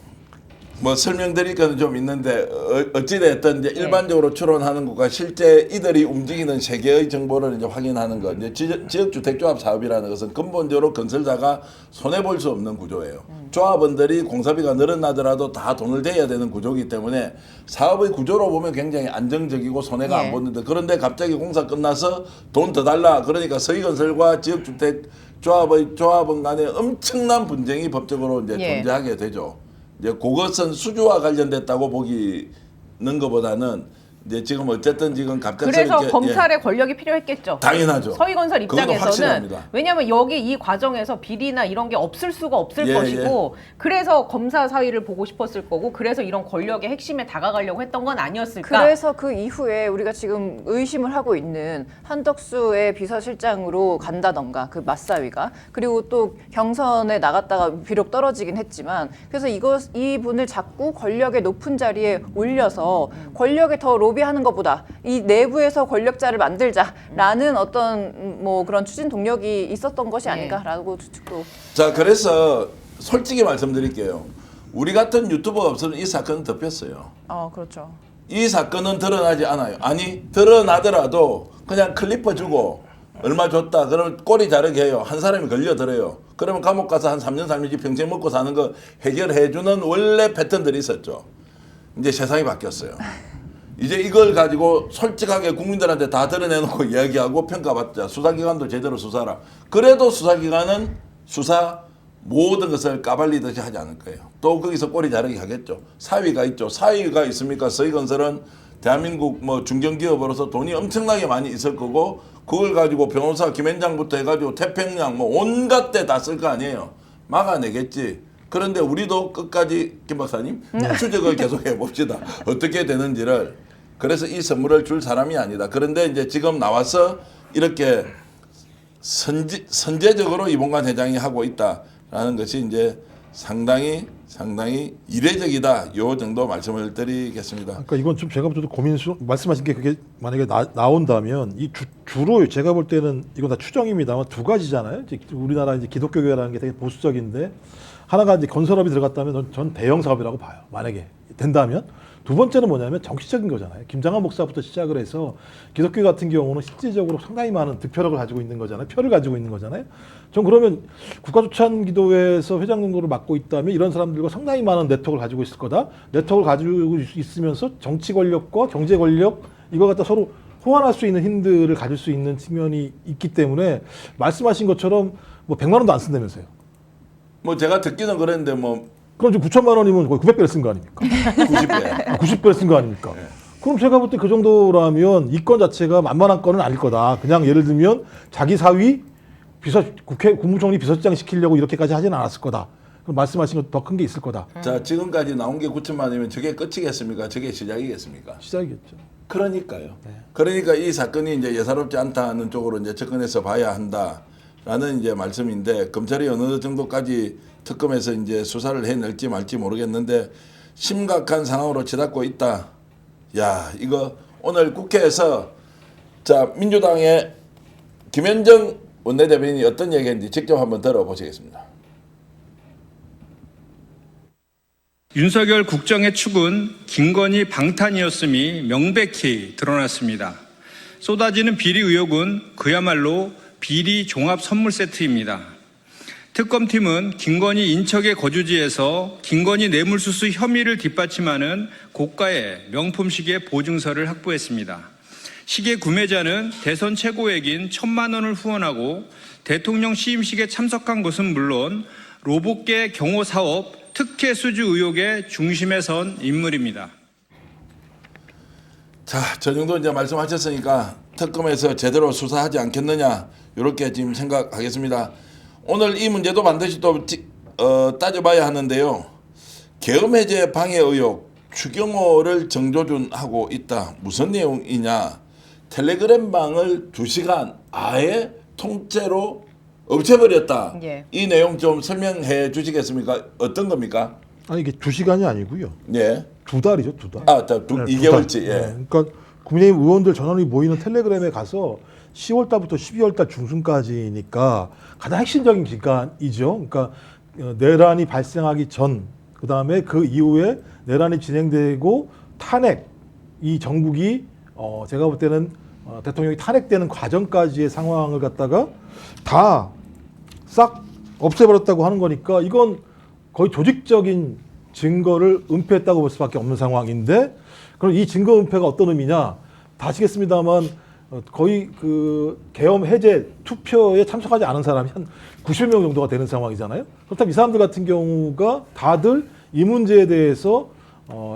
뭐 설명드릴 거는 좀 있는데 어찌됐든 이제 네. 일반적으로 추론하는 것과 실제 이들이 움직이는 세계의 정보를 이제 확인하는 것. 이제 지역주택조합 사업이라는 것은 근본적으로 건설자가 손해 볼 수 없는 구조예요. 조합원들이 공사비가 늘어나더라도 다 돈을 대야 되는 구조이기 때문에 사업의 구조로 보면 굉장히 안정적이고 손해가 예. 안 보는데 그런데 갑자기 공사 끝나서 돈 더 달라. 그러니까 서희건설과 지역주택 조합원 간에 엄청난 분쟁이 법적으로 이제 예. 존재하게 되죠. 이제 그것은 수주와 관련됐다고 보기는 것보다는 이제 지금 어쨌든 지금 갑작스럽게 그래서 검찰의 권력이 필요했겠죠. 당연하죠. 서희건설 그거는 입장에서는 확실합니다. 왜냐하면 여기 이 과정에서 비리나 이런 게 없을 수가 없을 예, 것이고 그래서 검사 사위를 보고 싶었을 거고 그래서 이런 권력의 핵심에 다가가려고 했던 건 아니었을까? 그래서 그 이후에 우리가 지금 의심을 하고 있는 한덕수의 비서실장으로 간다던가 그 맞사위가 그리고 또 경선에 나갔다가 비록 떨어지긴 했지만 그래서 이분을 자꾸 권력의 높은 자리에 올려서 권력에 더 로비하는 것보다 이 내부에서 권력자를 만들자라는 어떤 뭐 그런 추진 동력이 있었던 것이 아닌가라고 추측도. 자, 그래서 솔직히 말씀드릴게요. 우리 같은 유튜버가 없으면 이 사건은 덮였어요. 그렇죠. 이 사건은 드러나지 않아요. 아니 드러나더라도 그냥 클리퍼 주고 얼마 줬다 그러면 꼬리 자르게 해요. 한 사람이 걸려들어요. 그러면 감옥 가서 한 3년 살면지 평생 먹고 사는 거 해결해주는 원래 패턴들이 있었죠. 이제 세상이 바뀌었어요. 이제 이걸 가지고 솔직하게 국민들한테 다 드러내놓고 이야기하고 평가받자. 수사기관도 제대로 수사라. 그래도 수사기관은 수사 모든 것을 까발리듯이 하지 않을 거예요. 또 거기서 꼬리 자르기 하겠죠. 사위가 있죠. 사위가 있습니까? 서희건설은 대한민국 뭐 중견기업으로서 돈이 엄청나게 많이 있을 거고 그걸 가지고 변호사 김현장부터 해가지고 태평양 뭐 온갖 데 다 쓸 거 아니에요. 막아내겠지. 그런데 우리도 끝까지 김 박사님 추적을 계속 해봅시다. 어떻게 되는지를. 그래서 이 선물을 줄 사람이 아니다. 그런데 이제 지금 나와서 이렇게 선제적으로 이봉관 회장이 하고 있다라는 것이 이제 상당히 이례적이다. 요 정도 말씀을 드리겠습니다. 그러니까 이건 좀 제가 볼 때도 말씀하신 게 그게 만약에 나온다면 이 주로 제가 볼 때는 이건 다 추정입니다만 두 가지잖아요. 이제 우리나라 이제 기독교 교회라는 게 되게 보수적인데 하나가 이제 건설업이 들어갔다면 전 대형 사업이라고 봐요. 만약에 된다면. 두 번째는 뭐냐면 정치적인 거잖아요. 김장한 목사부터 시작을 해서 기독교 같은 경우는 실질적으로 상당히 많은 득표력을 가지고 있는 거잖아요. 표를 가지고 있는 거잖아요. 전 그러면 국가조찬기도회에서 회장 정도를 맡고 있다면 이런 사람들과 상당히 많은 네트워크를 가지고 있을 거다. 네트워크를 가지고 있으면서 정치 권력과 경제 권력 이거 갖다 서로 호환할 수 있는 힘들을 가질 수 있는 측면이 있기 때문에 말씀하신 것처럼 뭐 100만 원도 안 쓴다면서요. 뭐 제가 듣기는 그랬는데 뭐 그럼 지금 9천만 원이면 거의 900배를 쓴 거 아닙니까? 90배. 90배를 쓴 거 아닙니까? 그럼 제가 볼 때 그 정도라면 이 건 자체가 만만한 건은 아닐 거다. 그냥 예를 들면 자기 사위 국무총리 비서실장 시키려고 이렇게까지 하지는 않았을 거다. 그럼 말씀하신 것 더 큰 게 있을 거다. 자, 지금까지 나온 게 9천만 원이면 저게 끝이겠습니까? 저게 시작이겠습니까? 시작이겠죠. 그러니까요. 그러니까 이 사건이 이제 예사롭지 않다는 쪽으로 이제 접근해서 봐야 한다라는 이제 말씀인데 검찰이 어느 정도까지 특검에서 이제 수사를 해낼지 말지 모르겠는데 심각한 상황으로 치닫고 있다. 야, 이거 오늘 국회에서 자 민주당의 김현정 원내대변인이 어떤 얘기했는지 직접 한번 들어보시겠습니다. 윤석열 국정의 축은 김건희 방탄이었음이 명백히 드러났습니다. 쏟아지는 비리 의혹은 그야말로 비리 종합 선물 세트입니다. 특검팀은 김건희 인척의 거주지에서 김건희 뇌물수수 혐의를 뒷받침하는 고가의 명품 시계 보증서를 확보했습니다. 시계 구매자는 대선 최고액인 1,000만 원을 후원하고 대통령 시임식에 참석한 것은 물론 로봇계 경호 사업 특혜 수주 의혹의 중심에 선 인물입니다. 자, 저 정도 이제 말씀하셨으니까 특검에서 제대로 수사하지 않겠느냐 이렇게 지금 생각하겠습니다. 오늘 이 문제도 반드시 또 따져봐야 하는데요. 계엄 해제 방해 의혹 추경호를 정조준하고 있다. 무슨 내용이냐? 텔레그램 방을 2시간 아예 통째로 없애버렸다. 예. 이 내용 좀 설명해 주시겠습니까? 어떤 겁니까? 아니 이게 2시간이 아니고요. 네. 2달이죠, 2달. 아, 자, 네, 2개월치. 예. 네, 그러니까 국민의힘 의원들 전원이 모이는 텔레그램에 가서 10월 달부터 12월 달 중순까지니까 가장 핵심적인 기간이죠. 그러니까 내란이 발생하기 전, 그다음에 그 이후에 내란이 진행되고 탄핵, 이 정국이 제가 볼 때는 대통령이 탄핵되는 과정까지의 상황을 갖다가 다 싹 없애버렸다고 하는 거니까 이건 거의 조직적인 증거를 은폐했다고 볼 수밖에 없는 상황인데, 그럼 이 증거 은폐가 어떤 의미냐? 다 아시겠습니다만 거의 그 계엄 해제 투표에 참석하지 않은 사람이 한 90여 명 정도가 되는 상황이잖아요. 그렇다면 이 사람들 같은 경우가 다들 이 문제에 대해서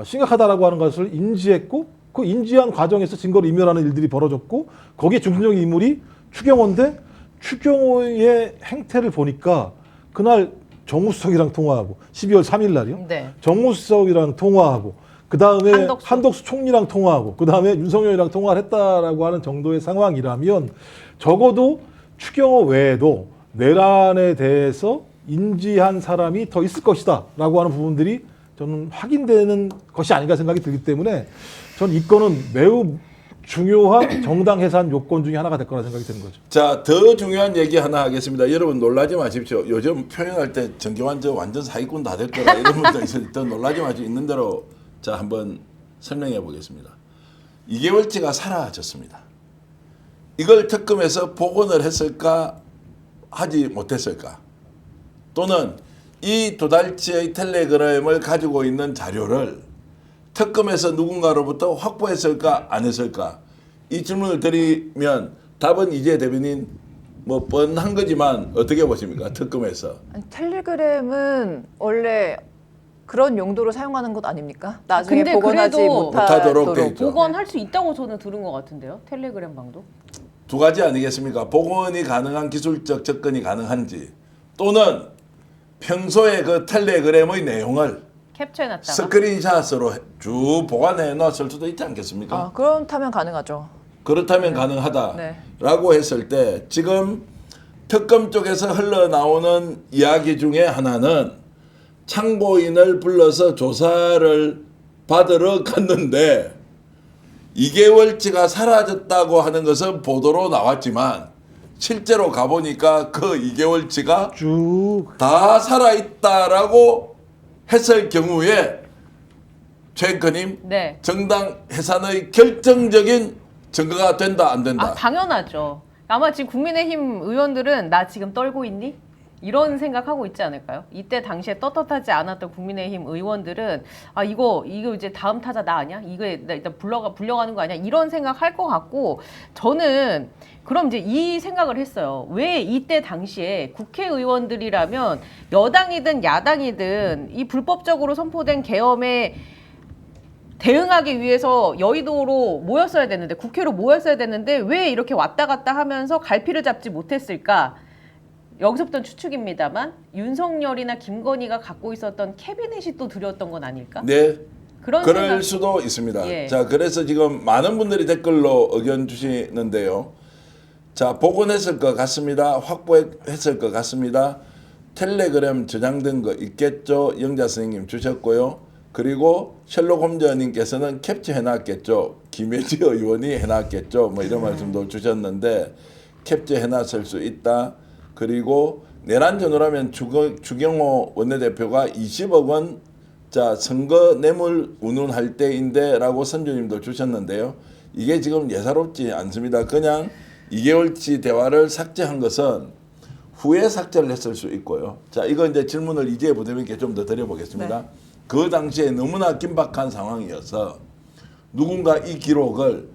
심각하다라고 하는 것을 인지했고, 그 인지한 과정에서 증거를 인멸하는 일들이 벌어졌고, 거기에 중심적인 인물이 추경호인데, 추경호의 행태를 보니까 그날 정무수석이랑 통화하고 12월 3일 날이요. 네. 정무수석이랑 통화하고 그 다음에 한덕수. 한덕수 총리랑 통화하고 그 다음에 윤석열이랑 통화를 했다라고 하는 정도의 상황이라면 적어도 추경호 외에도 내란에 대해서 인지한 사람이 더 있을 것이다라고 하는 부분들이 저는 확인되는 것이 아닌가 생각이 들기 때문에 저는 이 건은 매우 중요한 정당 해산 요건 중에 하나가 될 거라 생각이 드는 거죠. 자, 더 중요한 얘기 하나 하겠습니다. 여러분 놀라지 마십시오. 요즘 표현할 때 정경환 저 완전 사기꾼 다 될 거라 이런 분도 있을 때 놀라지 마십시오. 있는 대로 자 한번 설명해 보겠습니다. 2개월치가 사라졌습니다. 이걸 특검에서 복원을 했을까 하지 못했을까? 또는 이 2달치의 텔레그램을 가지고 있는 자료를 특검에서 누군가로부터 확보했을까 안 했을까? 이 질문을 드리면 답은 이제 대변인 뭐 뻔한 거지만 어떻게 보십니까? 특검에서. 아니, 텔레그램은 원래 그런 용도로 사용하는 것 아닙니까? 나중에 근데 복원하지 그래도 못하도록 돼 못하도록. 있죠. 복원할 수 있다고 저는 들은 것 같은데요. 텔레그램 방도. 두 가지 아니겠습니까? 복원이 가능한 기술적 접근이 가능한지, 또는 평소에 그 텔레그램의 내용을 캡처해놨다가. 스크린샷으로 쭉 보관해 놨을 수도 있지 않겠습니까? 아, 그렇다면 가능하죠. 그렇다면 네. 가능하다라고 했을 때 지금 특검 쪽에서 흘러나오는 이야기 중에 하나는 참고인을 불러서 조사를 받으러 갔는데 2개월치가 사라졌다고 하는 것은 보도로 나왔지만 실제로 가보니까 그 2개월치가 쭉 다 살아있다라고 했을 경우에 최 앵커님 네. 정당 해산의 결정적인 증거가 된다 안 된다. 아, 당연하죠. 아마 지금 국민의힘 의원들은 나 지금 떨고 있니? 이런 생각하고 있지 않을까요? 이때 당시에 떳떳하지 않았던 국민의힘 의원들은 아 이거 이제 다음 타자 나 아니야? 이거 나 일단 불려가는 거 아니야? 이런 생각할 것 같고 저는 그럼 이제 이 생각을 했어요. 왜 이때 당시에 국회의원들이라면 여당이든 야당이든 이 불법적으로 선포된 계엄에 대응하기 위해서 여의도로 모였어야 되는데 국회로 모였어야 되는데 왜 이렇게 왔다 갔다 하면서 갈피를 잡지 못했을까? 여기서부터 추측입니다만 윤석열이나 김건희가 갖고 있었던 캐비닛이 또 두려웠던 건 아닐까? 네. 그런 그럴 생각. 수도 있습니다. 예. 자, 그래서 지금 많은 분들이 댓글로 의견 주시는데요. 자, 복원했을 것 같습니다. 확보했을 것 같습니다. 텔레그램 저장된 거 있겠죠? 영자 선생님 주셨고요. 그리고 셜록 홈즈님께서는 캡처해놨겠죠. 김혜지 의원이 해놨겠죠. 뭐 이런 말씀도 주셨는데 캡처해놨을 수 있다. 그리고 내란 전후라면 주경호 원내대표가 20억 원 자 선거 뇌물 운운할 때인데라고 선주님도 주셨는데요. 이게 지금 예사롭지 않습니다. 그냥 2개월치 대화를 삭제한 것은 후에 삭제를 했을 수 있고요. 자 이거 이제 질문을 이재 부대변인께 좀 더 드려보겠습니다. 네. 그 당시에 너무나 긴박한 상황이어서 누군가 이 기록을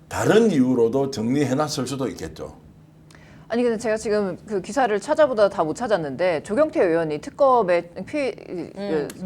다른 이유로도 정리해놨을 수도 있겠죠. 아니 근데 제가 지금 그 기사를 찾아보다 다 못 찾았는데 조경태 의원이 특검에 며칠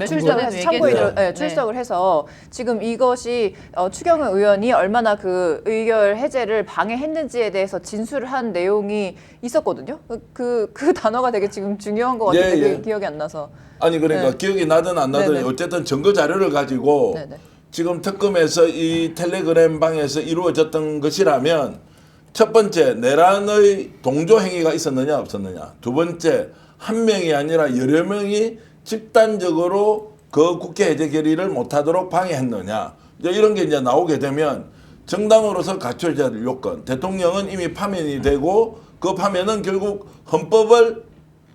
출석을 전에도 해서 참고인으로 얘기했죠. 네. 출석을 해서 지금 이것이 추경호 의원이 얼마나 그 의결 해제를 방해했는지에 대해서 진술을 한 내용이 있었거든요. 그 단어가 되게 지금 중요한 것 같은데 예, 예. 그게 기억이 안 나서. 아니 그러니까 네. 기억이 나든 안 나든 네네. 어쨌든 증거 자료를 가지고 네네. 지금 특검에서 이 텔레그램 방에서 이루어졌던 것이라면 첫 번째 내란의 동조 행위가 있었느냐 없었느냐. 두 번째 한 명이 아니라 여러 명이 집단적으로 그 국회 해제 결의를 못하도록 방해했느냐. 이제 이런 게 이제 나오게 되면 정당으로서 갖춰져야 될 요건. 대통령은 이미 파면이 되고 그 파면은 결국 헌법을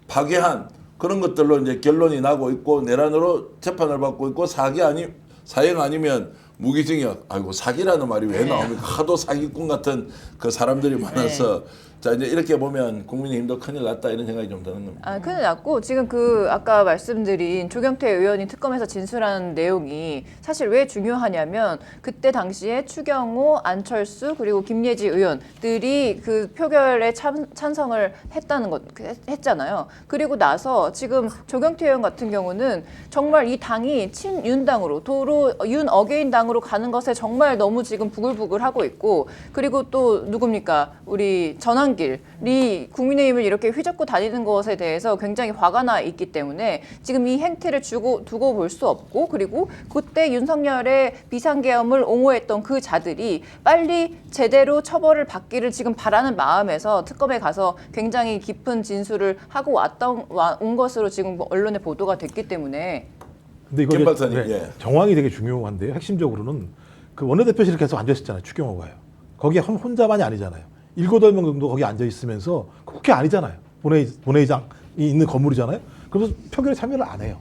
파괴한 그런 것들로 이제 결론이 나고 있고 내란으로 재판을 받고 있고 사형 아니면 무기징역. 아이고 사기라는 말이 왜 나옵니까? 하도 사기꾼 같은 그 사람들이 많아서 자 이제 이렇게 보면 국민의힘도 큰일 났다 이런 생각이 좀 드는 겁니다. 아, 큰일 났고 지금 그 아까 말씀드린 조경태 의원이 특검에서 진술한 내용이 사실 왜 중요하냐면 그때 당시에 추경호, 안철수 그리고 김예지 의원들이 그 표결에 찬성을 했잖아요. 그리고 나서 지금 조경태 의원 같은 경우는 정말 이 당이 친윤당으로 도로 윤 어게인 당으로 가는 것에 정말 너무 지금 부글부글하고 있고 그리고 또 누굽니까 우리 전환길이 국민의힘을 이렇게 휘젓고 다니는 것에 대해서 굉장히 화가 나 있기 때문에 지금 이 행태를 두고 볼 수 없고 그리고 그때 윤석열의 비상계엄을 옹호했던 그 자들이 빨리 제대로 처벌을 받기를 지금 바라는 마음에서 특검에 가서 굉장히 깊은 진술을 하고 온 것으로 지금 언론에 보도가 됐기 때문에 근데 이거 김 박사님, 이제 예. 정황이 되게 중요한데요. 핵심적으로는 그 원내대표실에 계속 앉아 있었잖아요. 추경호가요. 거기에 혼자만이 아니잖아요. 7-8명 정도 거기 앉아 있으면서 국회 아니잖아요. 본회의장이 있는 건물이잖아요. 그래서 표결에 참여를 안 해요.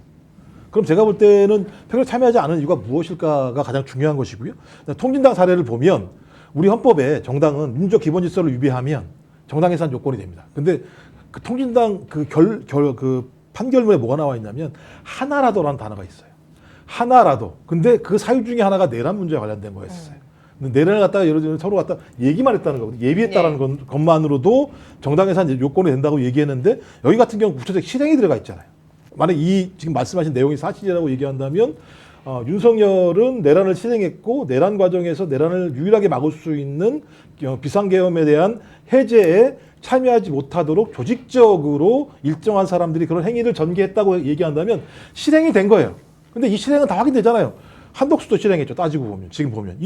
그럼 제가 볼 때는 표결에 참여하지 않은 이유가 무엇일까가 가장 중요한 것이고요. 통진당 사례를 보면 우리 헌법에 정당은 민주적 기본 질서를 위배하면 정당 해산 요건이 됩니다. 근데 그 통진당 그 판결문에 뭐가 나와 있냐면 하나라도라는 단어가 있어요. 하나라도. 근데 그 사유 중에 하나가 내란 문제와 관련된 거였어요. 근데 내란을 갖다가 예를 들면 서로 갖다 얘기만 했다는 거거든요. 예비했다라는 것만으로도 정당 해산 요건이 된다고 얘기했는데 여기 같은 경우 구체적 실행이 들어가 있잖아요. 만약 이 지금 말씀하신 내용이 사실이라고 얘기한다면 윤석열은 내란을 실행했고 내란 과정에서 내란을 유일하게 막을 수 있는 비상계엄에 대한 해제에 참여하지 못하도록 조직적으로 일정한 사람들이 그런 행위를 전개했다고 얘기한다면 실행이 된 거예요. 근데 이 실행은 다 확인되잖아요. 한덕수도 실행했죠. 따지고 보면 지금 보면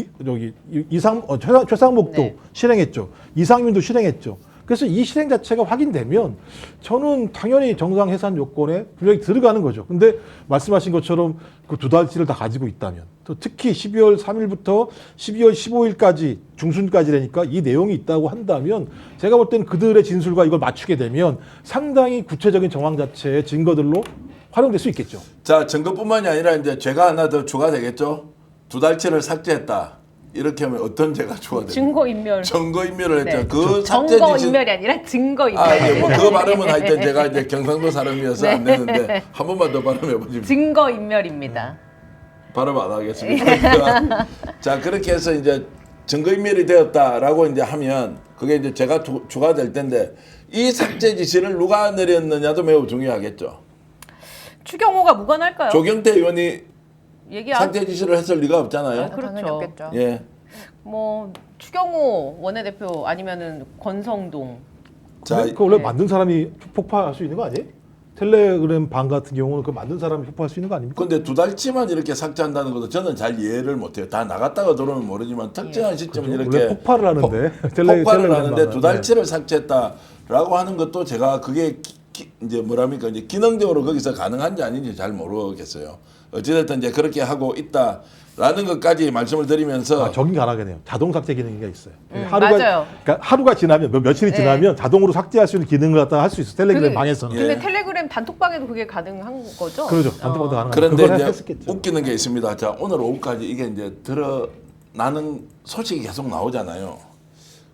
최상목도 네. 실행했죠. 이상민도 실행했죠. 그래서 이 실행 자체가 확인되면 저는 당연히 정상 해산 요건에 분명히 들어가는 거죠. 근데 말씀하신 것처럼 그 두 달치를 다 가지고 있다면 또 특히 12월 3일부터 12월 15일까지 중순까지라니까 이 내용이 있다고 한다면 제가 볼 때는 그들의 진술과 이걸 맞추게 되면 상당히 구체적인 정황 자체의 증거들로 활용될 수 있겠죠. 자, 증거뿐만이 아니라 이제 죄가 하나 더 추가되겠죠. 두 달치를 삭제했다. 이렇게 하면 어떤 죄가 추가됩니까? 증거인멸. 증거인멸을 했죠. 네. 그 삭제 지시. 증거인멸이 아니라 증거인멸. 아, 예, 뭐그 발음은 하여튼 제가 이제 경상도 사람이어서 안 되는데 한 번만 더 발음해 보십시오. 증거인멸입니다. 발음 안 하겠습니다. 자, 그렇게 해서 이제 증거인멸이 되었다라고 이제 하면 그게 이제 제가 추가될 텐데 이 삭제 지시를 누가 내렸느냐도 매우 중요하겠죠. 추경호가 무관할까요? 조경태 의원이 얘기하고 삭제 지시를 했을 리가 없잖아요. 그렇죠. 당연히 없겠죠. 예. 뭐 추경호 원내대표 아니면은 권성동. 자, 그 원래 만든 사람이 폭파할 수 있는 거 아니에요? 텔레그램 방 같은 경우는 그 만든 사람이 폭파할 수 있는 거 아닙니까? 근데 두 달치만 이렇게 삭제한다는 것도 저는 잘 이해를 못해요. 다 나갔다가 들어오면 모르지만 특정한 시점은 그렇죠. 이렇게 원래 폭발을 하는데 폭발을 텔레그램 하는데 방은. 두 달치를 삭제했다라고 하는 것도 제가 그게 이제 뭐랍니까 이제 기능적으로 거기서 가능한지 아닌지 잘 모르겠어요. 어찌됐든 이제 그렇게 하고 있다라는 것까지 말씀을 드리면서 아, 저긴 가능하겠네요. 자동 삭제 기능이 있어요. 맞아요. 그러니까 하루가 지나면 며칠이 네. 지나면 자동으로 삭제할 수 있는 기능을 갖다 할 수 있어. 텔레그램 그게- 방에서는. 근데 예. 텔레그램 단톡방에도 그게 가능한 거죠? 그러죠. 단톡방도 가능한. 그런데 그걸 이제 했었겠죠. 웃기는 게 있습니다. 자, 오늘 오후까지 이게 이제 드러나는 소식이 계속 나오잖아요.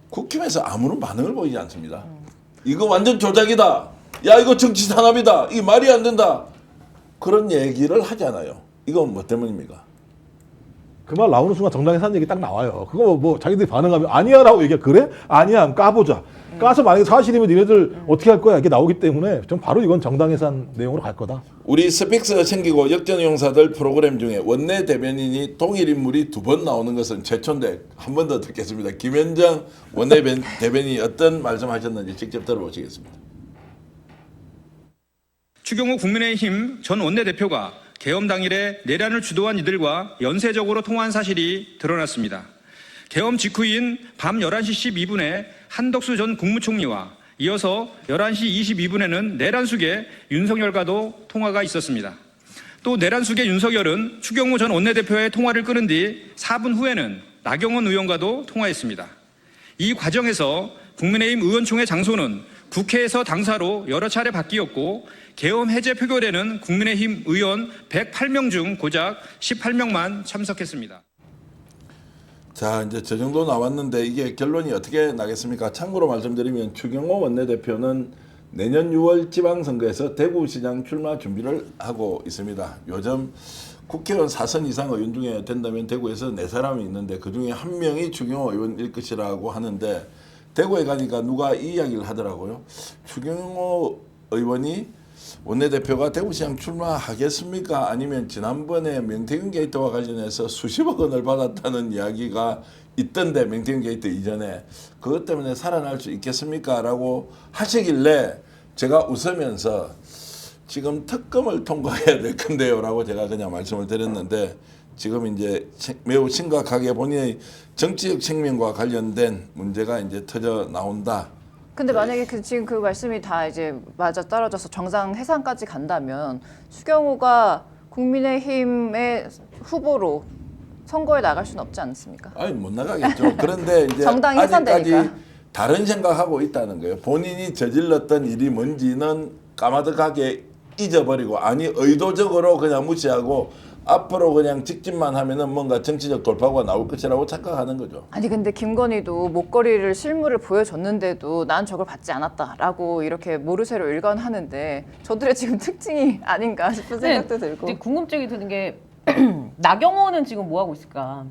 국힘에서 아무런 반응을 보이지 않습니다. 이거 완전 조작이다. 야, 이거 정치 탄압이다. 이게 말이 안 된다. 그런 얘기를 하잖아요. 이건 뭐 때문입니까? 그 말 나오는 순간 정당에 산 얘기 딱 나와요. 그거 뭐 자기들이 반응하면 아니야라고 얘기해. 그래? 아니야. 그럼 까보자. 까서 만약에 사실이면 니네들 어떻게 할 거야? 이게 나오기 때문에 전 바로 이건 정당에 산 내용으로 갈 거다. 우리 스픽스 챙기고 역전용사들 프로그램 중에 원내 대변인이 동일 인물이 두 번 나오는 것은 최초인데 한 번 더 듣겠습니다. 김현정 원내 대변인이 어떤 말씀하셨는지 직접 들어보시겠습니다. 추경호 국민의힘 전 원내대표가 계엄 당일에 내란을 주도한 이들과 연쇄적으로 통화한 사실이 드러났습니다. 계엄 직후인 밤 11시 12분에 한덕수 전 국무총리와 이어서 11시 22분에는 내란숙의 윤석열과도 통화가 있었습니다. 또 내란숙의 윤석열은 추경호 전 원내대표의 통화를 끊은 뒤 4분 후에는 나경원 의원과도 통화했습니다. 이 과정에서 국민의힘 의원총회 장소는 국회에서 당사로 여러 차례 바뀌었고 계엄 해제 표결에는 국민의힘 의원 108명 중 고작 18명만 참석했습니다. 자, 이제 저 정도 나왔는데 이게 결론이 어떻게 나겠습니까? 참고로 말씀드리면 추경호 원내대표는 내년 6월 지방선거에서 대구시장 출마 준비를 하고 있습니다. 요즘 국회의원 4선 이상 의원 중에 된다면 대구에서 4사람이 있는데 그중에 한 명이 추경호 의원일 것이라고 하는데 대구에 가니까 누가 이 이야기를 하더라고요. 추경호 의원이 원내대표가 대구시장 출마하겠습니까? 아니면 지난번에 명태균 게이트와 관련해서 수십억 원을 받았다는 이야기가 있던데 명태균 게이트 이전에 그것 때문에 살아날 수 있겠습니까? 라고 하시길래 제가 웃으면서 지금 특검을 통과해야 될 건데요 라고 제가 그냥 말씀을 드렸는데 지금 이제 매우 심각하게 본인의 정치적 책임과 관련된 문제가 이제 터져 나온다. 근데 만약에 지금 그 말씀이 다 이제 맞아 떨어져서 정상 해산까지 간다면 추경호가 국민의힘의 후보로 선거에 나갈 수는 없지 않습니까? 아니 못 나가겠죠. 그런데 이제 정당이 아직까지 해산되니까. 다른 생각하고 있다는 거예요. 본인이 저질렀던 일이 뭔지는 까마득하게 잊어버리고 아니 의도적으로 그냥 무시하고 앞으로 그냥 직진만 하면은 뭔가 정치적 돌파구가 나올 것이라고 착각하는 거죠. 아니 근데 김건희도 목걸이를 실물을 보여줬는데도 난 저걸 받지 않았다라고 이렇게 모르쇠로 일관하는데 저들의 지금 특징이 아닌가 싶은 생각도 들고. 근데 궁금증이 드는 게 나경원은 지금 뭐 하고 있을까?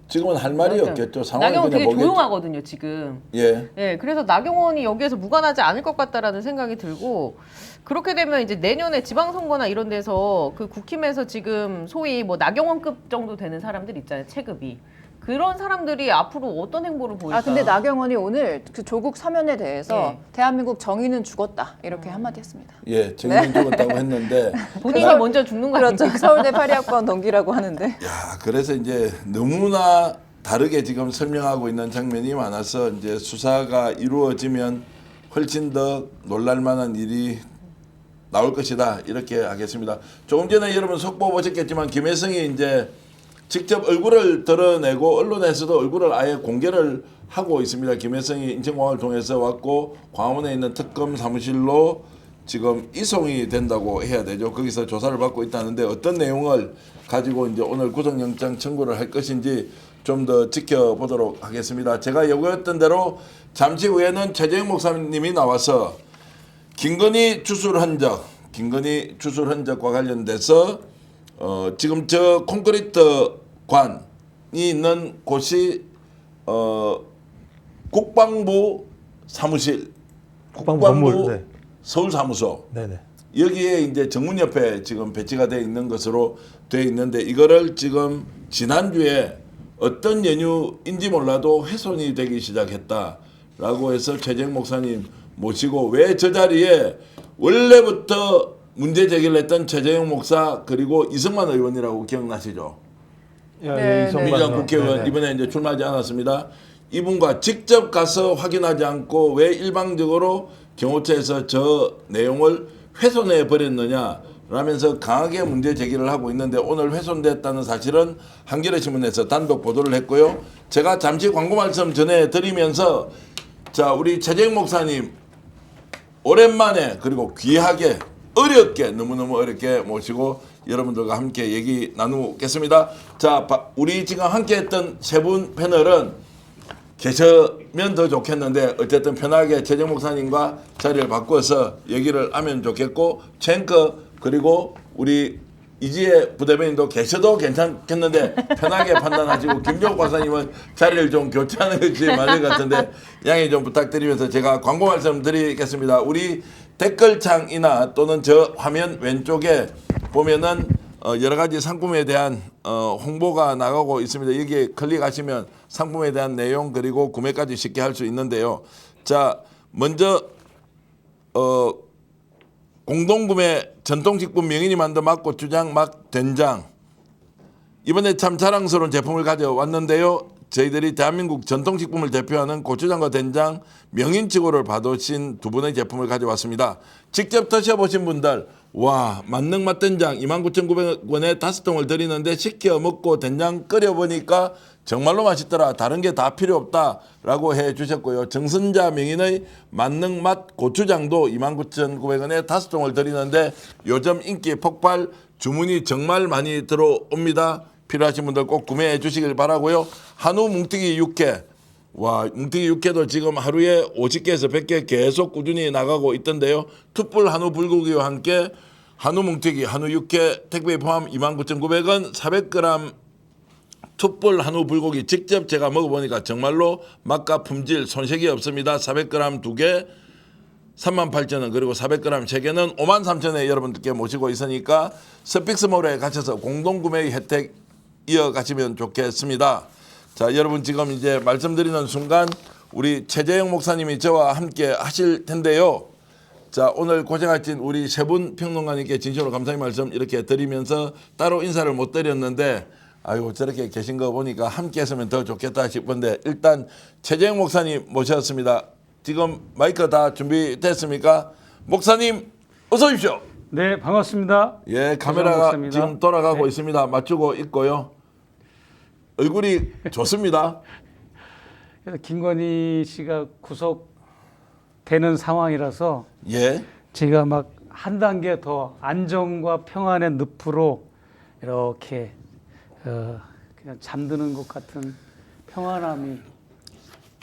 지금은 할 말이 없겠죠. 상황이 나경원 그냥 되게 보겠죠. 조용하거든요 지금. 예. 예, 그래서 나경원이 여기에서 무관하지 않을 것 같다라는 생각이 들고 그렇게 되면 이제 내년에 지방선거나 이런 데서 그 국힘에서 지금 소위 뭐 나경원급 정도 되는 사람들 있잖아요 체급이 그런 사람들이 앞으로 어떤 행보를 보일까? 아 근데 나경원이 오늘 그 조국 사면에 대해서 예. 대한민국 정의는 죽었다 이렇게 한마디 했습니다. 예, 정의는 죽었다고 했는데 본인이 먼저 죽는 거 그렇죠. 아닙니까? 서울대 82학번 동기라고 하는데. 야, 그래서 이제 너무나 다르게 지금 설명하고 있는 장면이 많아서 이제 수사가 이루어지면 훨씬 더 놀랄만한 일이 나올 것이다 이렇게 하겠습니다. 조금 전에 여러분 속보 보셨겠지만 김혜성이 이제 직접 얼굴을 드러내고 언론에서도 얼굴을 아예 공개를 하고 있습니다. 김혜성이 인천공항을 통해서 왔고 광화문에 있는 특검 사무실로 지금 이송이 된다고 해야 되죠. 거기서 조사를 받고 있다는데 어떤 내용을 가지고 이제 오늘 구속영장 청구를 할 것인지 좀 더 지켜보도록 하겠습니다. 제가 예고했던 대로 잠시 후에는 최재형 목사님이 나와서 김건희 주술 흔적과 관련돼서 지금 저 콘크리트 관이 있는 곳이 국방부 사무실, 국방부 건물. 네. 서울사무소 네네. 여기에 이제 정문 옆에 지금 배치가 되어 있는 것으로 되어 있는데 이거를 지금 지난주에 어떤 연유인지 몰라도 훼손이 되기 시작했다라고 해서 최재형 목사님 모시고 왜 저 자리에 원래부터 문제 제기를 했던 최재형 목사 그리고 이승만 의원이라고 기억나시죠? 네, 이성만 민주당 국회의원 네네. 이번에 이제 출마하지 않았습니다. 이분과 직접 가서 확인하지 않고 왜 일방적으로 경호처에서 저 내용을 훼손해 버렸느냐 라면서 강하게 문제 제기를 하고 있는데 오늘 훼손됐다는 사실은 한겨레 신문에서 단독 보도를 했고요. 제가 잠시 광고 말씀 전해드리면서 자 우리 최재형 목사님 오랜만에 그리고 귀하게 어렵게 너무너무 어렵게 모시고 여러분들과 함께 얘기 나누겠습니다. 자 우리 지금 함께 했던 세 분 패널은 계시면 더 좋겠는데 어쨌든 편하게 최재형 목사님과 자리를 바꿔서 얘기를 하면 좋겠고 챈커 그리고 우리 이지혜 부대변인도 계셔도 괜찮겠는데 편하게 판단하시고 김종욱 박사님은 자리를 좀 교체하는 것이 맞을 것 같은데 양해 좀 부탁드리면서 제가 광고 말씀드리겠습니다. 우리 댓글창이나 또는 저 화면 왼쪽에 보면은 여러 가지 상품에 대한 홍보가 나가고 있습니다. 여기에 클릭하시면 상품에 대한 내용 그리고 구매까지 쉽게 할 수 있는데요. 자 먼저 공동구매 전통식품 명인이 만든 맛고추장 맛 된장 이번에 참 자랑스러운 제품을 가져왔는데요. 저희들이 대한민국 전통식품을 대표하는 고추장과 된장 명인치고를 받으신 두 분의 제품을 가져왔습니다. 직접 드셔보신 분들 와 만능 맛된장 29,900원에 5통을 드리는데 시켜 먹고 된장 끓여보니까 정말로 맛있더라. 다른 게 다 필요 없다라고 해주셨고요. 정선자 명인의 만능 맛 고추장도 29,900원에 5통을 드리는데 요즘 인기 폭발 주문이 정말 많이 들어옵니다. 필요하신 분들 꼭 구매해 주시길 바라고요. 한우 뭉티기 육회 와 뭉티기 육회도 지금 하루에 50개에서 100개 계속 꾸준히 나가고 있던데요. 툭불 한우 불고기와 함께 한우 뭉티기 한우 육회 택배 포함 29,900원 400g 툭불 한우 불고기 직접 제가 먹어보니까 정말로 맛과 품질 손색이 없습니다. 400g 2개 38,000원 그리고 400g 3개는 53,000원에 여러분들께 모시고 있으니까 스픽스몰에 가셔서 공동구매 혜택 이어가시면 좋겠습니다. 자 여러분 지금 이제 말씀드리는 순간 우리 최재형 목사님이 저와 함께 하실 텐데요. 자 오늘 고생하신 우리 세 분 평론가님께 진심으로 감사의 말씀 이렇게 드리면서 따로 인사를 못 드렸는데 아이고 저렇게 계신 거 보니까 함께 했으면 더 좋겠다 싶은데 일단 최재형 목사님 모셨습니다. 지금 마이크 다 준비됐습니까? 목사님 어서 오십시오. 네, 반갑습니다. 예, 카메라가 목사입니다. 지금 돌아가고 네. 있습니다. 맞추고 있고요. 얼굴이 좋습니다. 그래서 김건희 씨가 구속되는 상황이라서 예. 제가 막 한 단계 더 안정과 평안의 늪으로 이렇게 그냥 잠드는 것 같은 평안함이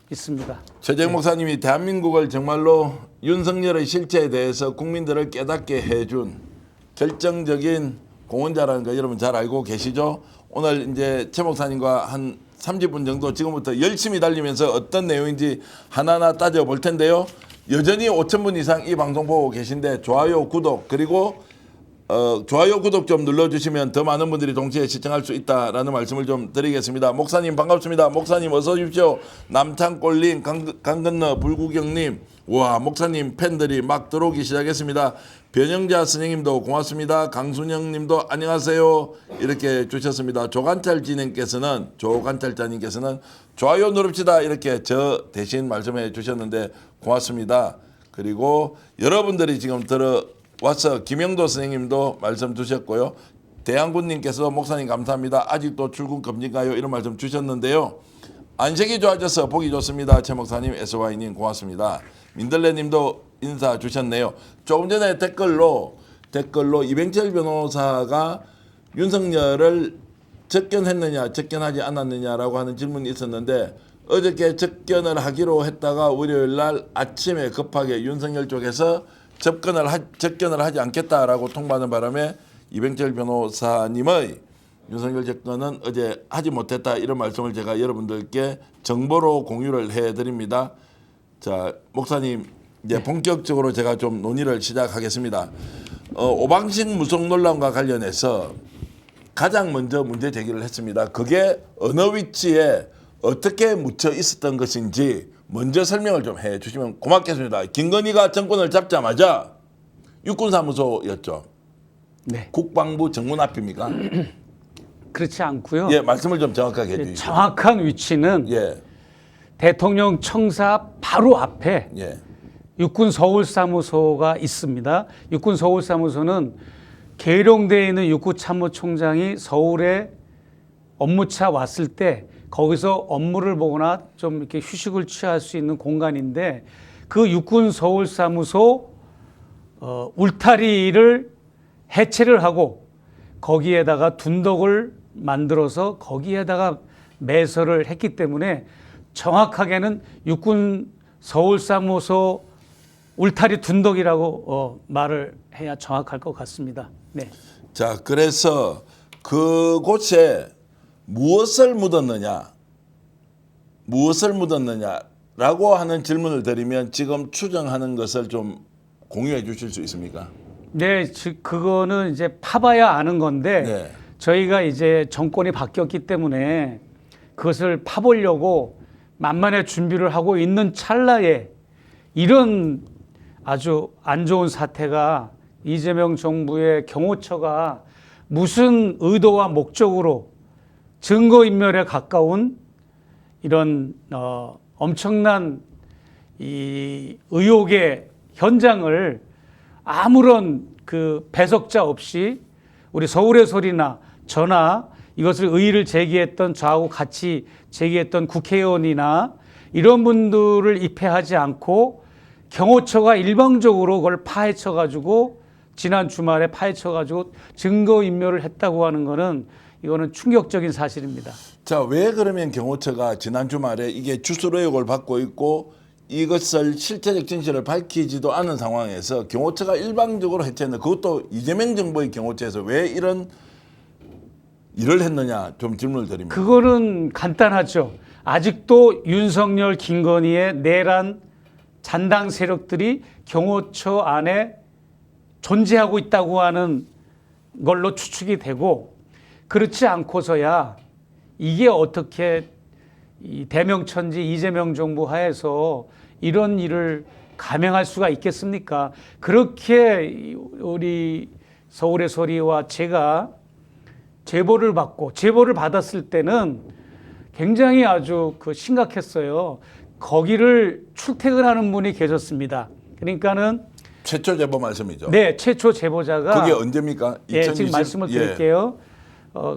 있습니다. 최재형 목사님이 대한민국을 정말로 윤석열의 실체에 대해서 국민들을 깨닫게 해준 결정적인 공헌자라는 거 여러분 잘 알고 계시죠? 오늘 이제 최 목사님과 한 30분 정도 지금부터 열심히 달리면서 어떤 내용인지 하나하나 따져볼 텐데요. 여전히 5,000분 이상 이 방송 보고 계신데 좋아요, 구독 그리고 좋아요, 구독 좀 눌러주시면 더 많은 분들이 동시에 시청할 수 있다라는 말씀을 좀 드리겠습니다. 목사님 반갑습니다. 목사님 어서 오십시오. 남창골님, 강건너 불구경님, 와 목사님 팬들이 막 들어오기 시작했습니다. 변영자 스님도 고맙습니다. 강순영님도 안녕하세요 이렇게 주셨습니다. 조관찰자님께서는 좋아요 누릅시다 이렇게 저 대신 말씀해 주셨는데 고맙습니다. 그리고 여러분들이 지금 들어와서 김영도 선생님도 말씀 주셨고요. 대한군님께서 목사님 감사합니다. 아직도 출근 금지인가요? 이런 말씀 주셨는데요. 안색이 좋아져서 보기 좋습니다. 최 목사님, SY님 고맙습니다. 민들레님도 인사 주셨네요. 조금 전에 댓글로 이병철 변호사가 윤석열을 접견했느냐 접견하지 않았느냐라고 하는 질문이 있었는데 어저께 접견을 하기로 했다가 월요일 날 아침에 급하게 윤석열 쪽에서 접견을 하지 않겠다라고 통보하는 바람에 이병철 변호사님의 윤석열 접견은 어제 하지 못했다 이런 말씀을 제가 여러분들께 정보로 공유를 해드립니다. 자 목사님 이제 본격적으로 제가 좀 논의를 시작하겠습니다. 오방신 무속 논란과 관련해서 가장 먼저 문제 제기를 했습니다. 그게 어느 위치에 어떻게 묻혀 있었던 것인지 먼저 설명을 좀 해주시면 고맙겠습니다. 김건희가 정권을 잡자마자 육군사무소였죠. 네. 국방부 정문 앞입니까? 그렇지 않고요. 예, 말씀을 좀 정확하게 해주시죠. 정확한 위치는 예, 대통령 청사 바로 앞에 예, 육군 서울사무소가 있습니다. 육군 서울사무소는 계룡대에 있는 육구참모총장이 서울에 업무차 왔을 때 거기서 업무를 보거나 좀 이렇게 휴식을 취할 수 있는 공간인데 그 육군 서울사무소 울타리를 해체를 하고 거기에다가 둔덕을 만들어서 거기에다가 매설을 했기 때문에 정확하게는 육군 서울사무소 울타리 둔덕이라고 말을 해야 정확할 것 같습니다. 네. 자, 그래서 그곳에 무엇을 묻었느냐라고 하는 질문을 드리면 지금 추정하는 것을 좀 공유해 주실 수 있습니까? 네, 그거는 이제 파봐야 아는 건데 네. 저희가 이제 정권이 바뀌었기 때문에 그것을 파보려고 만만의 준비를 하고 있는 찰나에 이런 아주 안 좋은 사태가 이재명 정부의 경호처가 무슨 의도와 목적으로 증거인멸에 가까운 이런 엄청난 이 의혹의 현장을 아무런 그 배석자 없이 우리 서울의 소리나 저나 이것을 의의를 제기했던 저하고 같이 제기했던 국회의원이나 이런 분들을 입회하지 않고 경호처가 일방적으로 그걸 파헤쳐가지고 지난 주말에 파헤쳐가지고 증거인멸을 했다고 하는 거는 이거는 충격적인 사실입니다. 자, 왜 그러면 경호처가 지난 주말에 이게 주술 의혹을 받고 있고 이것을 실체적 진실을 밝히지도 않은 상황에서 경호처가 일방적으로 해체했는데 그것도 이재명 정부의 경호처에서 왜 이런 일을 했느냐 좀 질문을 드립니다. 그거는 간단하죠. 아직도 윤석열, 김건희의 내란 잔당 세력들이 경호처 안에 존재하고 있다고 하는 걸로 추측이 되고 그렇지 않고서야 이게 어떻게 이 대명천지 이재명 정부 하에서 이런 일을 감행할 수가 있겠습니까? 그렇게 우리 서울의 소리와 제가 제보를 받았을 때는 굉장히 아주 심각했어요. 거기를 출퇴근하는 분이 계셨습니다. 그러니까는 최초 제보 말씀이죠. 네, 최초 제보자가 그게 언제입니까? 예, 2020? 지금 말씀을 드릴게요.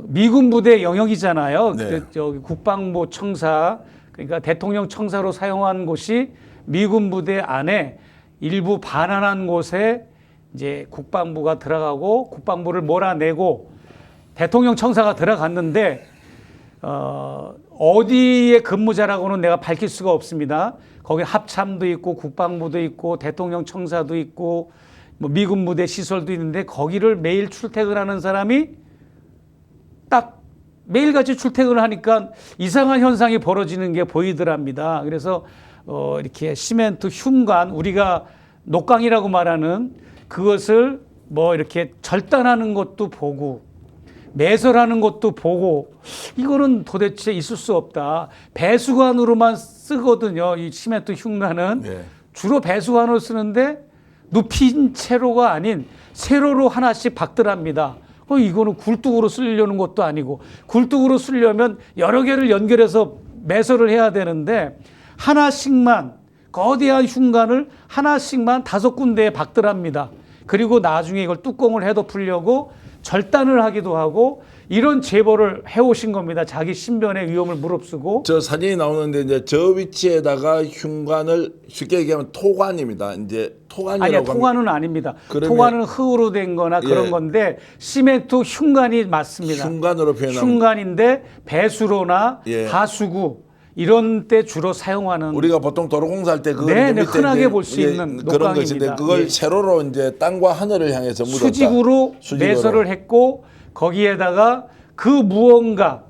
미군 부대 영역이잖아요. 네. 저기 국방부 청사, 그러니까 대통령 청사로 사용한 곳이 미군 부대 안에 일부 반환한 곳에 이제 국방부가 들어가고 국방부를 몰아내고 대통령 청사가 들어갔는데 어디에 근무자라고는 내가 밝힐 수가 없습니다. 거기 합참도 있고 국방부도 있고 대통령 청사도 있고 뭐 미군 부대 시설도 있는데 거기를 매일 출퇴근하는 사람이 딱 매일같이 출퇴근을 하니까 이상한 현상이 벌어지는 게 보이더랍니다. 그래서 이렇게 시멘트 흉관 우리가 녹강이라고 말하는 그것을 뭐 이렇게 절단하는 것도 보고 매설하는 것도 보고 이거는 도대체 있을 수 없다. 배수관으로만 쓰거든요. 이 시멘트 흉관은 예. 주로 배수관으로 쓰는데 눕힌 채로가 아닌 세로로 하나씩 박더랍니다. 이거는 굴뚝으로 쓰려는 것도 아니고 굴뚝으로 쓰려면 여러 개를 연결해서 매설을 해야 되는데 하나씩만 거대한 흉관을 하나씩만 5군데에 박더랍니다. 그리고 나중에 이걸 뚜껑을 해덮으려고 절단을 하기도 하고 이런 제보를 해오신 겁니다. 자기 신변의 위험을 무릅쓰고. 저 사진이 나오는데 이제 저 위치에다가 흉관을 쉽게 얘기하면 토관입니다. 이제 토관이라고 아니야, 하면 토관은 아닙니다. 그러면- 토관은 흙으로 된 거나 그런 예. 건데 시멘트 흉관이 맞습니다. 흉관으로 표현하면 흉관인데 배수로나 예. 하수구 이런 때 주로 사용하는 우리가 보통 도로공사할 때 그걸 네, 이제 네, 밑에 흔하게 이제 볼수 이제 있는 그런 녹광입니다. 것인데 그걸 예. 세로로 이제 땅과 하늘을 향해서 묻었다. 수직으로 매설을 했고 거기에다가 그 무언가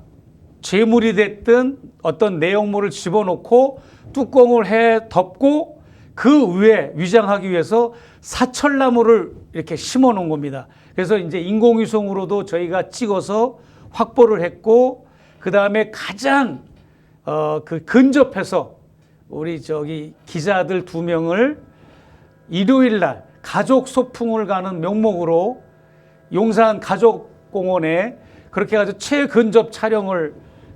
재물이 됐든 어떤 내용물을 집어넣고 뚜껑을 해 덮고 그 위에 위장하기 위해서 사철나무를 이렇게 심어 놓은 겁니다. 그래서 이제 인공위성으로도 저희가 찍어서 확보를 했고 그 다음에 가장 그 근접해서 우리 저기 기자들 2명을 일요일 날 가족 소풍을 가는 명목으로 용산 가족공원에 그렇게 해가지고 최근접 촬영을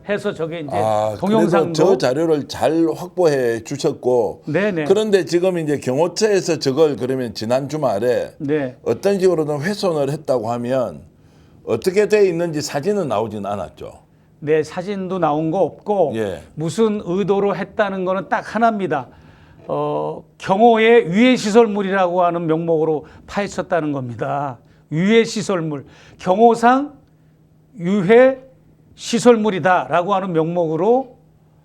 해서 저게 이제 동영상도 저 자료를 잘 확보해 주셨고 네네. 그런데 지금 이제 경호처에서 저걸 그러면 지난 주말에 네. 어떤 식으로든 훼손을 했다고 하면 어떻게 돼 있는지 사진은 나오진 않았죠. 네, 사진도 나온 거 없고 예. 무슨 의도로 했다는 거는 딱 하나입니다. 경호의 유해 시설물이라고 하는 명목으로 파헤쳤다는 겁니다. 유해 시설물, 경호상 유해 시설물이다라고 하는 명목으로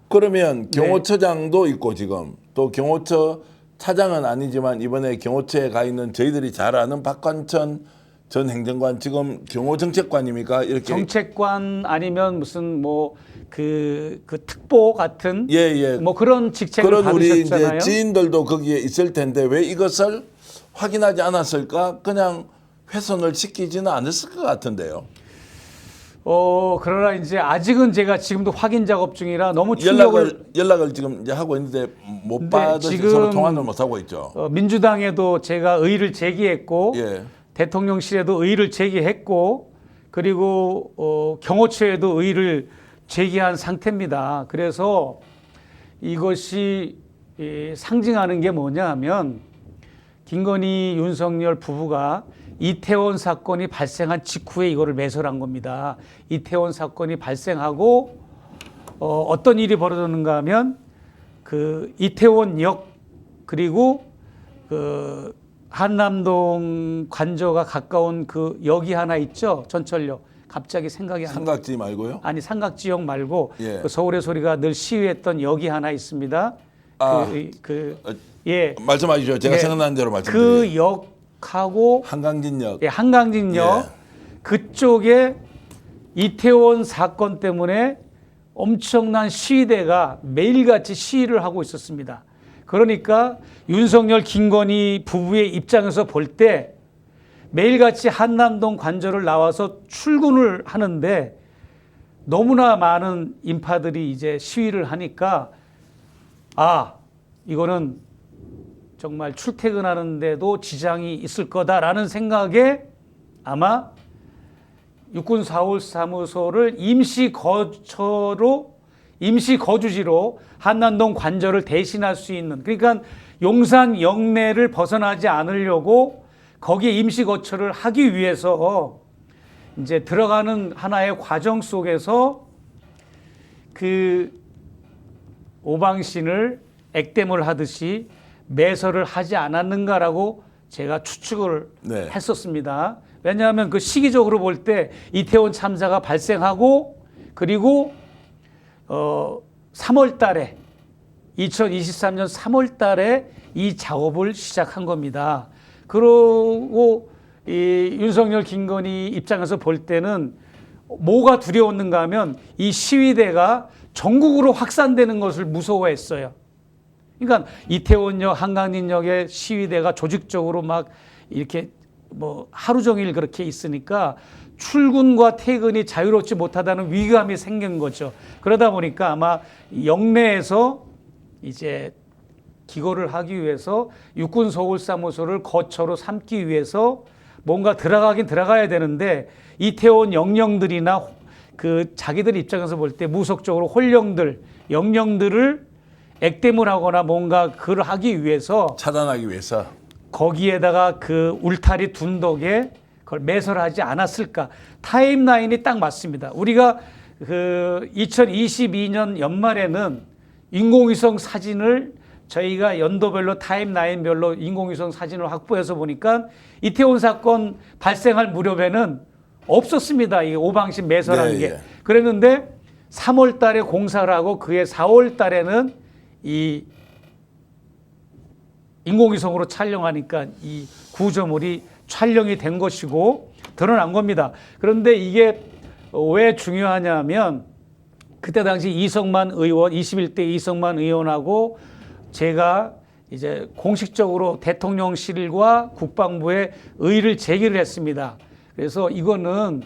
그러면 네. 경호처장도 있고 지금 또 경호처 차장은 아니지만 이번에 경호처에 가 있는 저희들이 잘 아는 박관천 전 행정관 지금 경호정책관입니까? 이렇게 정책관 아니면 무슨 뭐 그 특보 같은 예. 뭐 그런 직책을 그런 우리 이제 받으셨잖아요. 지인들도 거기에 있을 텐데 왜 이것을 확인하지 않았을까? 그냥 훼손을 시키지는 않았을 것 같은데요. 그러나 이제 아직은 제가 지금도 확인 작업 중이라 너무 충격을 연락을 지금 이제 하고 있는데 못 근데 받아서 지금 서로 통화를 못 하고 있죠. 민주당에도 제가 의의를 제기했고 예. 대통령실에도 의의를 제기했고 그리고 경호처에도 의의를 제기한 상태입니다. 그래서 이것이 상징하는 게 뭐냐 하면 김건희 윤석열 부부가 이태원 사건이 발생한 직후에 이거를 매설한 겁니다. 이태원 사건이 발생하고 어떤 일이 벌어졌는가 하면 그 이태원역 그리고 그 한남동 관저가 가까운 그 역이 하나 있죠. 전철역. 갑자기 생각이 안 나. 삼각지 말고요. 아니 삼각지역 말고 예. 그 서울의 소리가 늘 시위했던 역이 하나 있습니다. 아. 예. 말씀하시죠. 제가 네. 생각나는 대로 말씀드릴게요. 그 역하고 한강진역. 예, 한강진역 예. 그쪽에 이태원 사건 때문에 엄청난 시위대가 매일같이 시위를 하고 있었습니다. 그러니까 윤석열 김건희 부부의 입장에서 볼 때 매일같이 한남동 관저를 나와서 출근을 하는데 너무나 많은 인파들이 이제 시위를 하니까 이거는 정말 출퇴근하는데도 지장이 있을 거다라는 생각에 아마 육군 4홀 사무소를 임시 거주지로 한남동 관저를 대신할 수 있는 그러니까 용산 영내를 벗어나지 않으려고 거기에 임시 거처를 하기 위해서 이제 들어가는 하나의 과정 속에서 그 오방신을 액땜을 하듯이 매설을 하지 않았는가라고 제가 추측을 네. 했었습니다. 왜냐하면 그 시기적으로 볼 때 이태원 참사가 발생하고 그리고 3월 달에 2023년 3월 달에 이 작업을 시작한 겁니다. 그리고 이 윤석열 김건희 입장에서 볼 때는 뭐가 두려웠는가 하면 이 시위대가 전국으로 확산되는 것을 무서워했어요. 그러니까 이태원역, 한강진역의 시위대가 조직적으로 막 이렇게 뭐 하루 종일 그렇게 있으니까 출근과 퇴근이 자유롭지 못하다는 위감이 생긴 거죠. 그러다 보니까 아마 영내에서 이제 기고를 하기 위해서 육군 서울사무소를 거처로 삼기 위해서 뭔가 들어가긴 들어가야 되는데 이태원 영령들이나 그 자기들 입장에서 볼 때 무속적으로 홀령들, 영령들을 액땜을 뭔가 그걸 하기 위해서 차단하기 위해서. 거기에다가 그 울타리 둔덕에 그걸 매설하지 않았을까. 타임라인이 딱 맞습니다. 우리가 그 2022년 연말에는 인공위성 사진을 저희가 연도별로 타임라인별로 인공위성 사진을 확보해서 보니까 이태원 사건 발생할 무렵에는 없었습니다. 이 오방신 매설한 네, 게. 예. 그랬는데 3월 달에 공사를 하고 그해 4월 달에는 이 인공위성으로 촬영하니까 이 구조물이 촬영이 된 것이고 드러난 겁니다. 그런데 이게 왜 중요하냐면 그때 당시 이성만 의원, 21대 이성만 의원하고 제가 이제 공식적으로 대통령실과 국방부에 의의를 제기를 했습니다. 그래서 이거는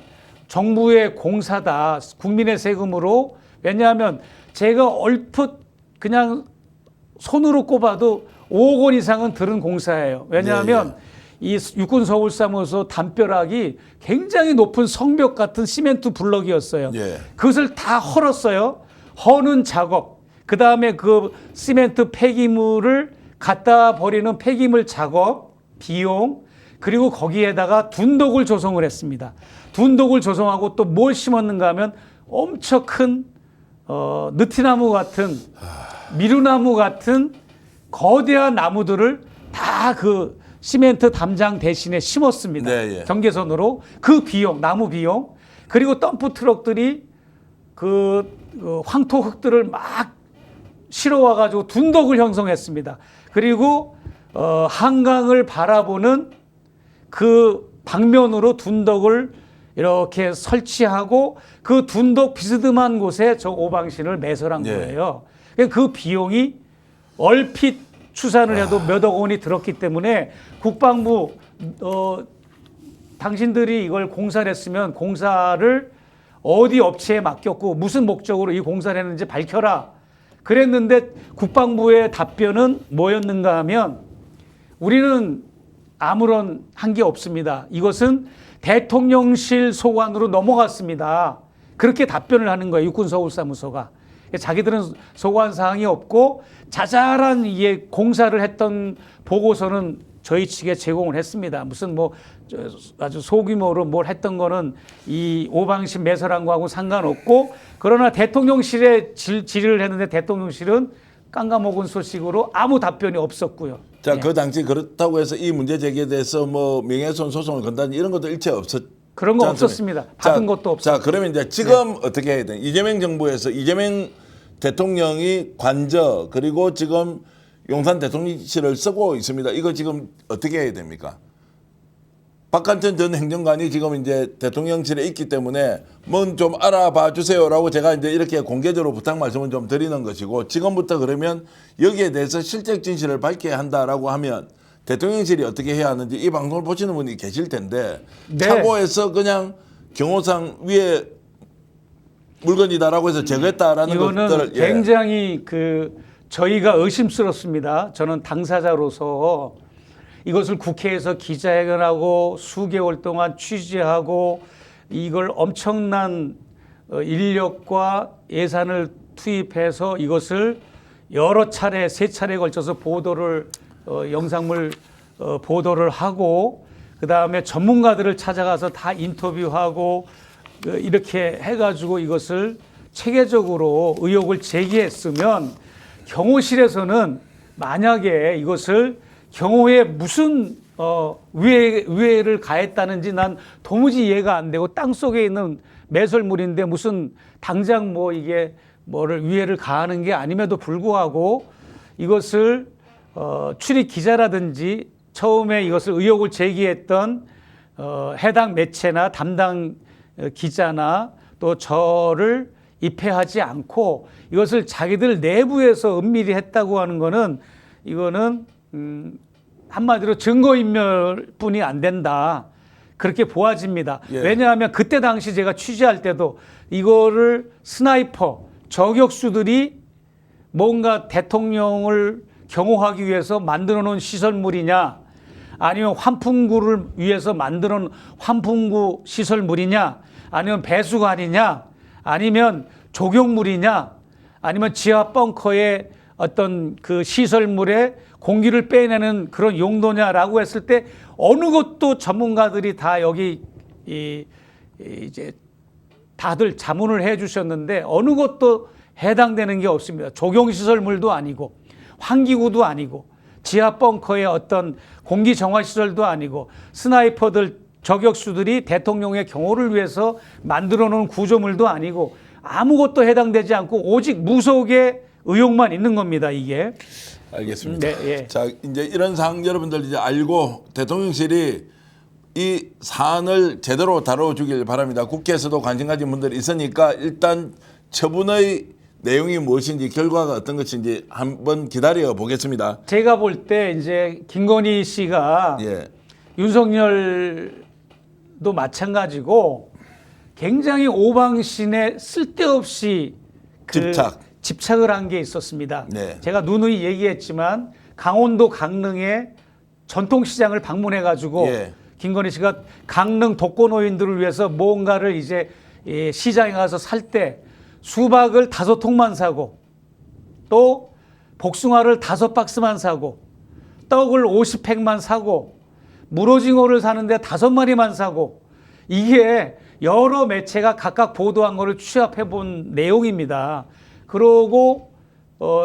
정부의 공사다. 국민의 세금으로. 왜냐하면 제가 얼핏 그냥 손으로 꼽아도 5억 원 이상은 들은 공사예요. 왜냐하면 이 육군 서울사무소 담벼락이 굉장히 높은 성벽 같은 시멘트 블럭이었어요. 예. 그것을 다 헐었어요. 허는 작업. 그 다음에 그 시멘트 폐기물을 갖다 버리는 폐기물 작업, 비용, 그리고 거기에다가 둔덕을 조성을 했습니다. 둔덕을 조성하고 또 뭘 심었는가 하면 엄청 큰 느티나무 같은 미루나무 같은 거대한 나무들을 다 그 시멘트 담장 대신에 심었습니다. 네, 예. 경계선으로 그 비용, 나무 비용, 그리고 덤프 트럭들이 그 황토 흙들을 막 실어와 가지고 둔덕을 형성했습니다. 그리고 한강을 바라보는 그 방면으로 둔덕을 이렇게 설치하고 그 둔덕 비스듬한 곳에 저 오방신을 매설한 예. 거예요. 그 비용이 얼핏 추산을 해도 몇억 원이 들었기 때문에 국방부 당신들이 이걸 공사를 했으면 공사를 어디 업체에 맡겼고 무슨 목적으로 이 공사를 했는지 밝혀라. 그랬는데 국방부의 답변은 뭐였는가 하면 우리는 아무런 한 게 없습니다. 이것은 대통령실 소관으로 넘어갔습니다. 그렇게 답변을 하는 거예요. 육군서울사무소가. 자기들은 소관 사항이 없고 자잘한 이게 공사를 했던 보고서는 저희 측에 제공을 했습니다. 무슨 뭐 아주 소규모로 뭘 했던 거는 이 오방신 매설한 거하고 상관없고 그러나 대통령실에 질의를 했는데 대통령실은 깜깜먹은 소식으로 아무 답변이 없었고요. 자, 예. 그 당시 그렇다고 해서 이 문제 제기에 대해서 뭐 명예훼손 소송을 건다는 이런 것도 일체 없었. 그런 거 없었습니다. 받은 것도 없었고. 자, 그러면 이제 지금 어떻게 해야 돼? 이재명 정부에서 이재명 대통령이 관저 그리고 지금 용산 대통령실을 쓰고 있습니다. 이거 지금 어떻게 해야 됩니까? 박한천 전 행정관이 지금 이제 대통령실에 있기 때문에 뭔 좀 알아봐 주세요라고 제가 이제 이렇게 공개적으로 부탁 말씀을 좀 드리는 것이고 지금부터 그러면 여기에 대해서 실적 진실을 밝혀야 한다라고 하면 대통령실이 어떻게 해야 하는지 이 방송을 보시는 분이 계실 텐데 네. 착오해서 그냥 경호상 위에 물건이다라고 해서 제거했다라는 이거는 것들을 굉장히 그 저희가 의심스럽습니다. 저는 당사자로서 이것을 국회에서 기자회견하고 수개월 동안 취재하고 이걸 엄청난 인력과 예산을 투입해서 이것을 여러 차례, 세 차례에 걸쳐서 보도를 영상물 보도를 하고 그 다음에 전문가들을 찾아가서 다 인터뷰하고 이렇게 해가지고 이것을 체계적으로 의혹을 제기했으면 경호실에서는 만약에 이것을 경호에 무슨 위해를 가했다는지 난 도무지 이해가 안 되고 땅속에 있는 매설물인데 무슨 당장 뭐 이게 뭐를 위해를 가하는 게 아님에도 불구하고 이것을 출입 기자라든지 처음에 이것을 의혹을 제기했던 해당 매체나 담당 기자나 또 저를 입회하지 않고 이것을 자기들 내부에서 은밀히 했다고 하는 거는 이거는 한마디로 증거인멸뿐이 안 된다. 그렇게 보아집니다. 예. 왜냐하면 그때 당시 제가 취재할 때도 이거를 스나이퍼, 저격수들이 뭔가 대통령을 경호하기 위해서 만들어 놓은 시설물이냐, 아니면 환풍구를 위해서 만들어 놓은 환풍구 시설물이냐, 아니면 배수관이냐, 아니면 조경물이냐, 아니면 지하 벙커의 어떤 그 시설물에 공기를 빼내는 그런 용도냐라고 했을 때 어느 것도 전문가들이 다 여기 이제 다들 자문을 해 주셨는데 어느 것도 해당되는 게 없습니다. 조경시설물도 아니고 환기구도 아니고 지하 벙커의 어떤 공기 정화 시설도 아니고 스나이퍼들 저격수들이 대통령의 경호를 위해서 만들어 놓은 구조물도 아니고 아무것도 해당되지 않고 오직 무속의 의혹만 있는 겁니다, 이게. 알겠습니다. 네, 예. 자, 이제 이런 사항 여러분들 이제 알고 대통령실이 이 사안을 제대로 다뤄주길 바랍니다. 국회에서도 관심 가진 분들이 있으니까 일단 처분의 내용이 무엇인지 결과가 어떤 것인지 한번 기다려 보겠습니다. 제가 볼 때 이제 김건희 씨가 예. 윤석열도 마찬가지고 굉장히 오방신에 쓸데없이 집착을 한 게 있었습니다. 네. 제가 누누이 얘기했지만 강원도 강릉에 전통시장을 방문해 가지고 예. 김건희 씨가 강릉 독거노인들을 위해서 뭔가를 이제 시장에 가서 살 때 수박을 5통만 사고 또 복숭아를 5박스만 사고 떡을 50팩만 사고 물오징어를 사는데 5마리만 사고 이게 여러 매체가 각각 보도한 거를 취합해 본 내용입니다. 그러고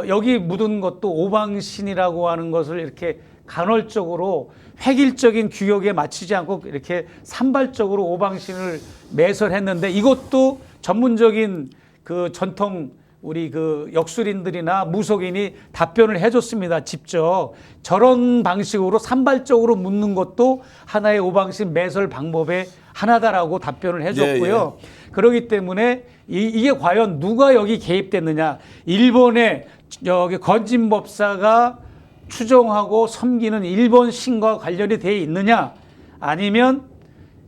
여기 묻은 것도 오방신이라고 하는 것을 이렇게 간헐적으로 획일적인 규격에 맞추지 않고 이렇게 산발적으로 오방신을 매설했는데 이것도 전문적인 그 전통 우리 그 역술인들이나 무속인이 답변을 해줬습니다. 직접 저런 방식으로 산발적으로 묻는 것도 하나의 오방신 매설 방법의 하나다라고 답변을 해줬고요. 예, 예. 그렇기 때문에 이게 과연 누가 여기 개입됐느냐? 일본의 여기 건진법사가 추종하고 섬기는 일본 신과 관련이 돼 있느냐? 아니면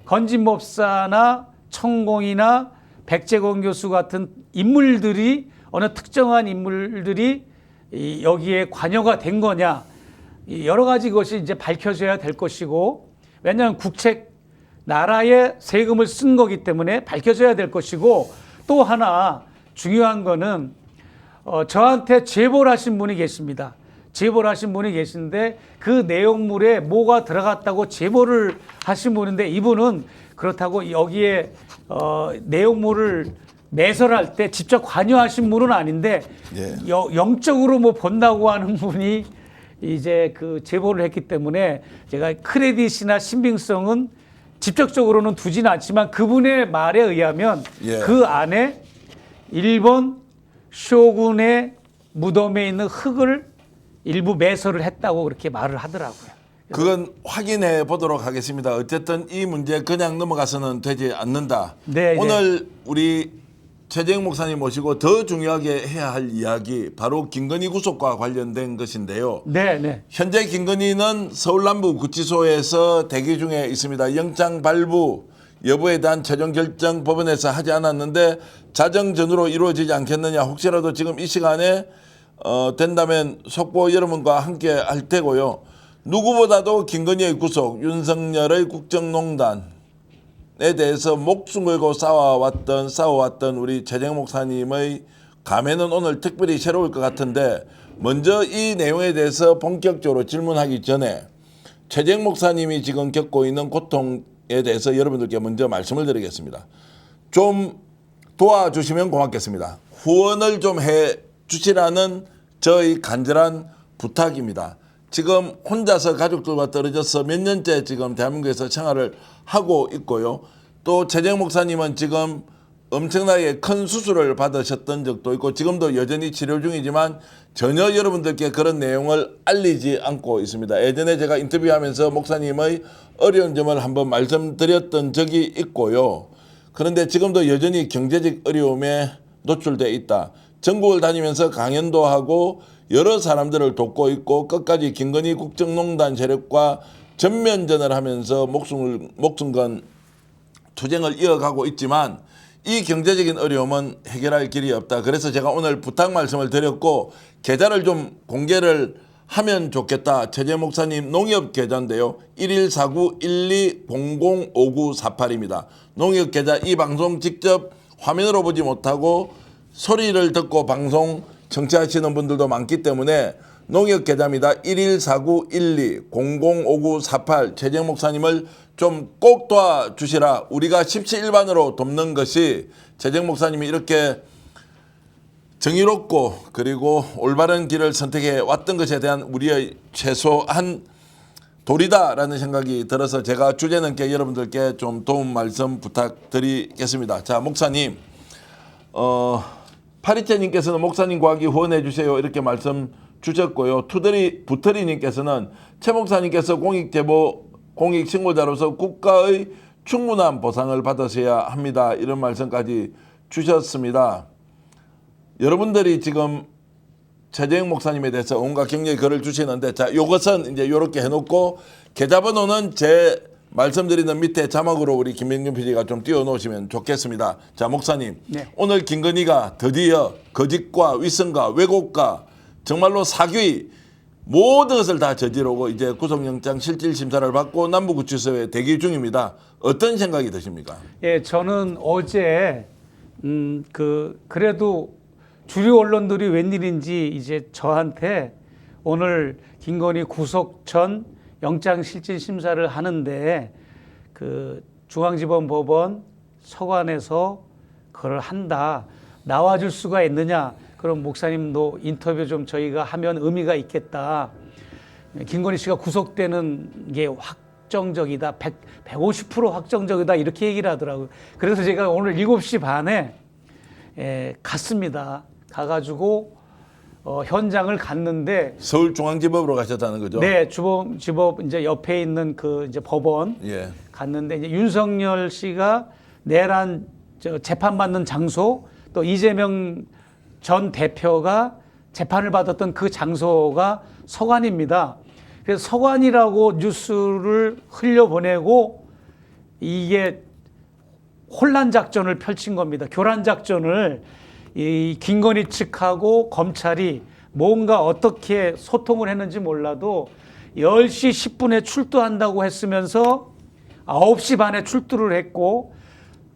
건진법사나 천공이나 백제권 교수 같은 인물들이 어느 특정한 인물들이 여기에 관여가 된 거냐? 여러 가지 것이 이제 밝혀져야 될 것이고 왜냐하면 국책 나라의 세금을 쓴 거기 때문에 밝혀져야 될 것이고 또 하나 중요한 거는 저한테 제보를 하신 분이 계십니다. 제보를 하신 분이 계신데 그 내용물에 뭐가 들어갔다고 제보를 하신 분인데 이분은 그렇다고 여기에 내용물을 매설할 때 직접 관여하신 분은 아닌데 예. 영적으로 뭐 본다고 하는 분이 이제 그 제보를 했기 때문에 제가 크레딧이나 신빙성은 직접적으로는 두지는 않지만 그분의 말에 의하면 예. 그 안에 일본 쇼군의 무덤에 있는 흙을 일부 매설을 했다고 그렇게 말을 하더라고요. 그건 확인해 보도록 하겠습니다. 어쨌든 이 문제 그냥 넘어가서는 되지 않는다. 네, 오늘 우리 최재형 목사님 모시고 더 중요하게 해야 할 이야기 바로 김건희 구속과 관련된 것인데요. 네, 네. 현재 김건희는 서울 남부 구치소에서 대기 중에 있습니다. 영장 발부 여부에 대한 최종 결정 법원에서 하지 않았는데 자정전으로 이루어지지 않겠느냐. 혹시라도 지금 이 시간에 된다면 속보 여러분과 함께 할 테고요. 누구보다도 김건희의 구속, 윤석열의 국정농단에 대해서 목숨 걸고 싸워왔던 우리 최재형 목사님의 감회는 오늘 특별히 새로울 것 같은데 먼저 이 내용에 대해서 본격적으로 질문하기 전에 최재형 목사님이 지금 겪고 있는 고통에 대해서 여러분들께 먼저 말씀을 드리겠습니다. 좀 도와주시면 고맙겠습니다. 후원을 좀 해주시라는 저희 간절한 부탁입니다. 지금 혼자서 가족들과 떨어져서 몇 년째 지금 대한민국에서 생활을 하고 있고요. 또 최재형 목사님은 지금 엄청나게 큰 수술을 받으셨던 적도 있고 지금도 여전히 치료 중이지만 전혀 여러분들께 그런 내용을 알리지 않고 있습니다. 예전에 제가 인터뷰하면서 목사님의 어려운 점을 한번 말씀드렸던 적이 있고요. 그런데 지금도 여전히 경제적 어려움에 노출돼 있다. 전국을 다니면서 강연도 하고 여러 사람들을 돕고 있고 끝까지 김건희 국정농단 세력과 전면전을 하면서 목숨건 투쟁을 이어가고 있지만 이 경제적인 어려움은 해결할 길이 없다. 그래서 제가 오늘 부탁 말씀을 드렸고 계좌를 좀 공개를 하면 좋겠다. 최재 목사님 농협 계좌인데요. 1149-12005948입니다. 농협 계좌 이 방송 직접 화면으로 보지 못하고 소리를 듣고 방송 청취하시는 분들도 많기 때문에 농협 계좌입니다. 1149-12005948 최재 목사님을 좀 꼭 도와주시라. 우리가 십시일반으로 돕는 것이 최재 목사님이 이렇게 정의롭고 그리고 올바른 길을 선택해 왔던 것에 대한 우리의 최소한 도리다라는 생각이 들어서 제가 주제넘게 여러분들께 좀 도움 말씀 부탁드리겠습니다. 자, 목사님, 파리채님께서는 목사님 구하기 후원해 주세요 이렇게 말씀 주셨고요. 부터리님께서는 최 목사님께서 공익신고자로서 국가의 충분한 보상을 받으셔야 합니다. 이런 말씀까지 주셨습니다. 여러분들이 지금 최재형 목사님에 대해서 온갖 격려의 글을 주시는데, 자, 요것은 이제 요렇게 해놓고 계좌번호는 제 말씀드리는 밑에 자막으로 우리 김명준 PD가 좀 띄워놓으시면 좋겠습니다. 자, 목사님, 네. 오늘 김건희가 드디어 거짓과 위선과 왜곡과 정말로 사기 모든 것을 다 저지르고 이제 구속영장 실질심사를 받고 남부구치소에 대기 중입니다. 어떤 생각이 드십니까? 예, 저는 어제 그래도 주류 언론들이 웬일인지 이제 저한테 오늘 김건희 구속 전 영장 실질 심사를 하는데 그 중앙지법 법원 서관에서 그걸 한다. 나와줄 수가 있느냐? 그럼 목사님도 인터뷰 좀 저희가 하면 의미가 있겠다. 김건희 씨가 구속되는 게 확정적이다. 150% 확정적이다. 이렇게 얘기를 하더라고요. 그래서 제가 오늘 7시 반에 갔습니다. 가가지고 현장을 갔는데 서울중앙지법으로 가셨다는 거죠? 네, 지법 이제 옆에 있는 그 이제 법원 예. 갔는데 이제 윤석열 씨가 내란 재판받는 장소 또 이재명 전 대표가 재판을 받았던 그 장소가 서관입니다. 그래서 서관이라고 뉴스를 흘려보내고 이게 혼란 작전을 펼친 겁니다. 교란 작전을 이 김건희 측하고 검찰이 뭔가 어떻게 소통을 했는지 몰라도 10시 10분에 출두한다고 했으면서 9시 반에 출두를 했고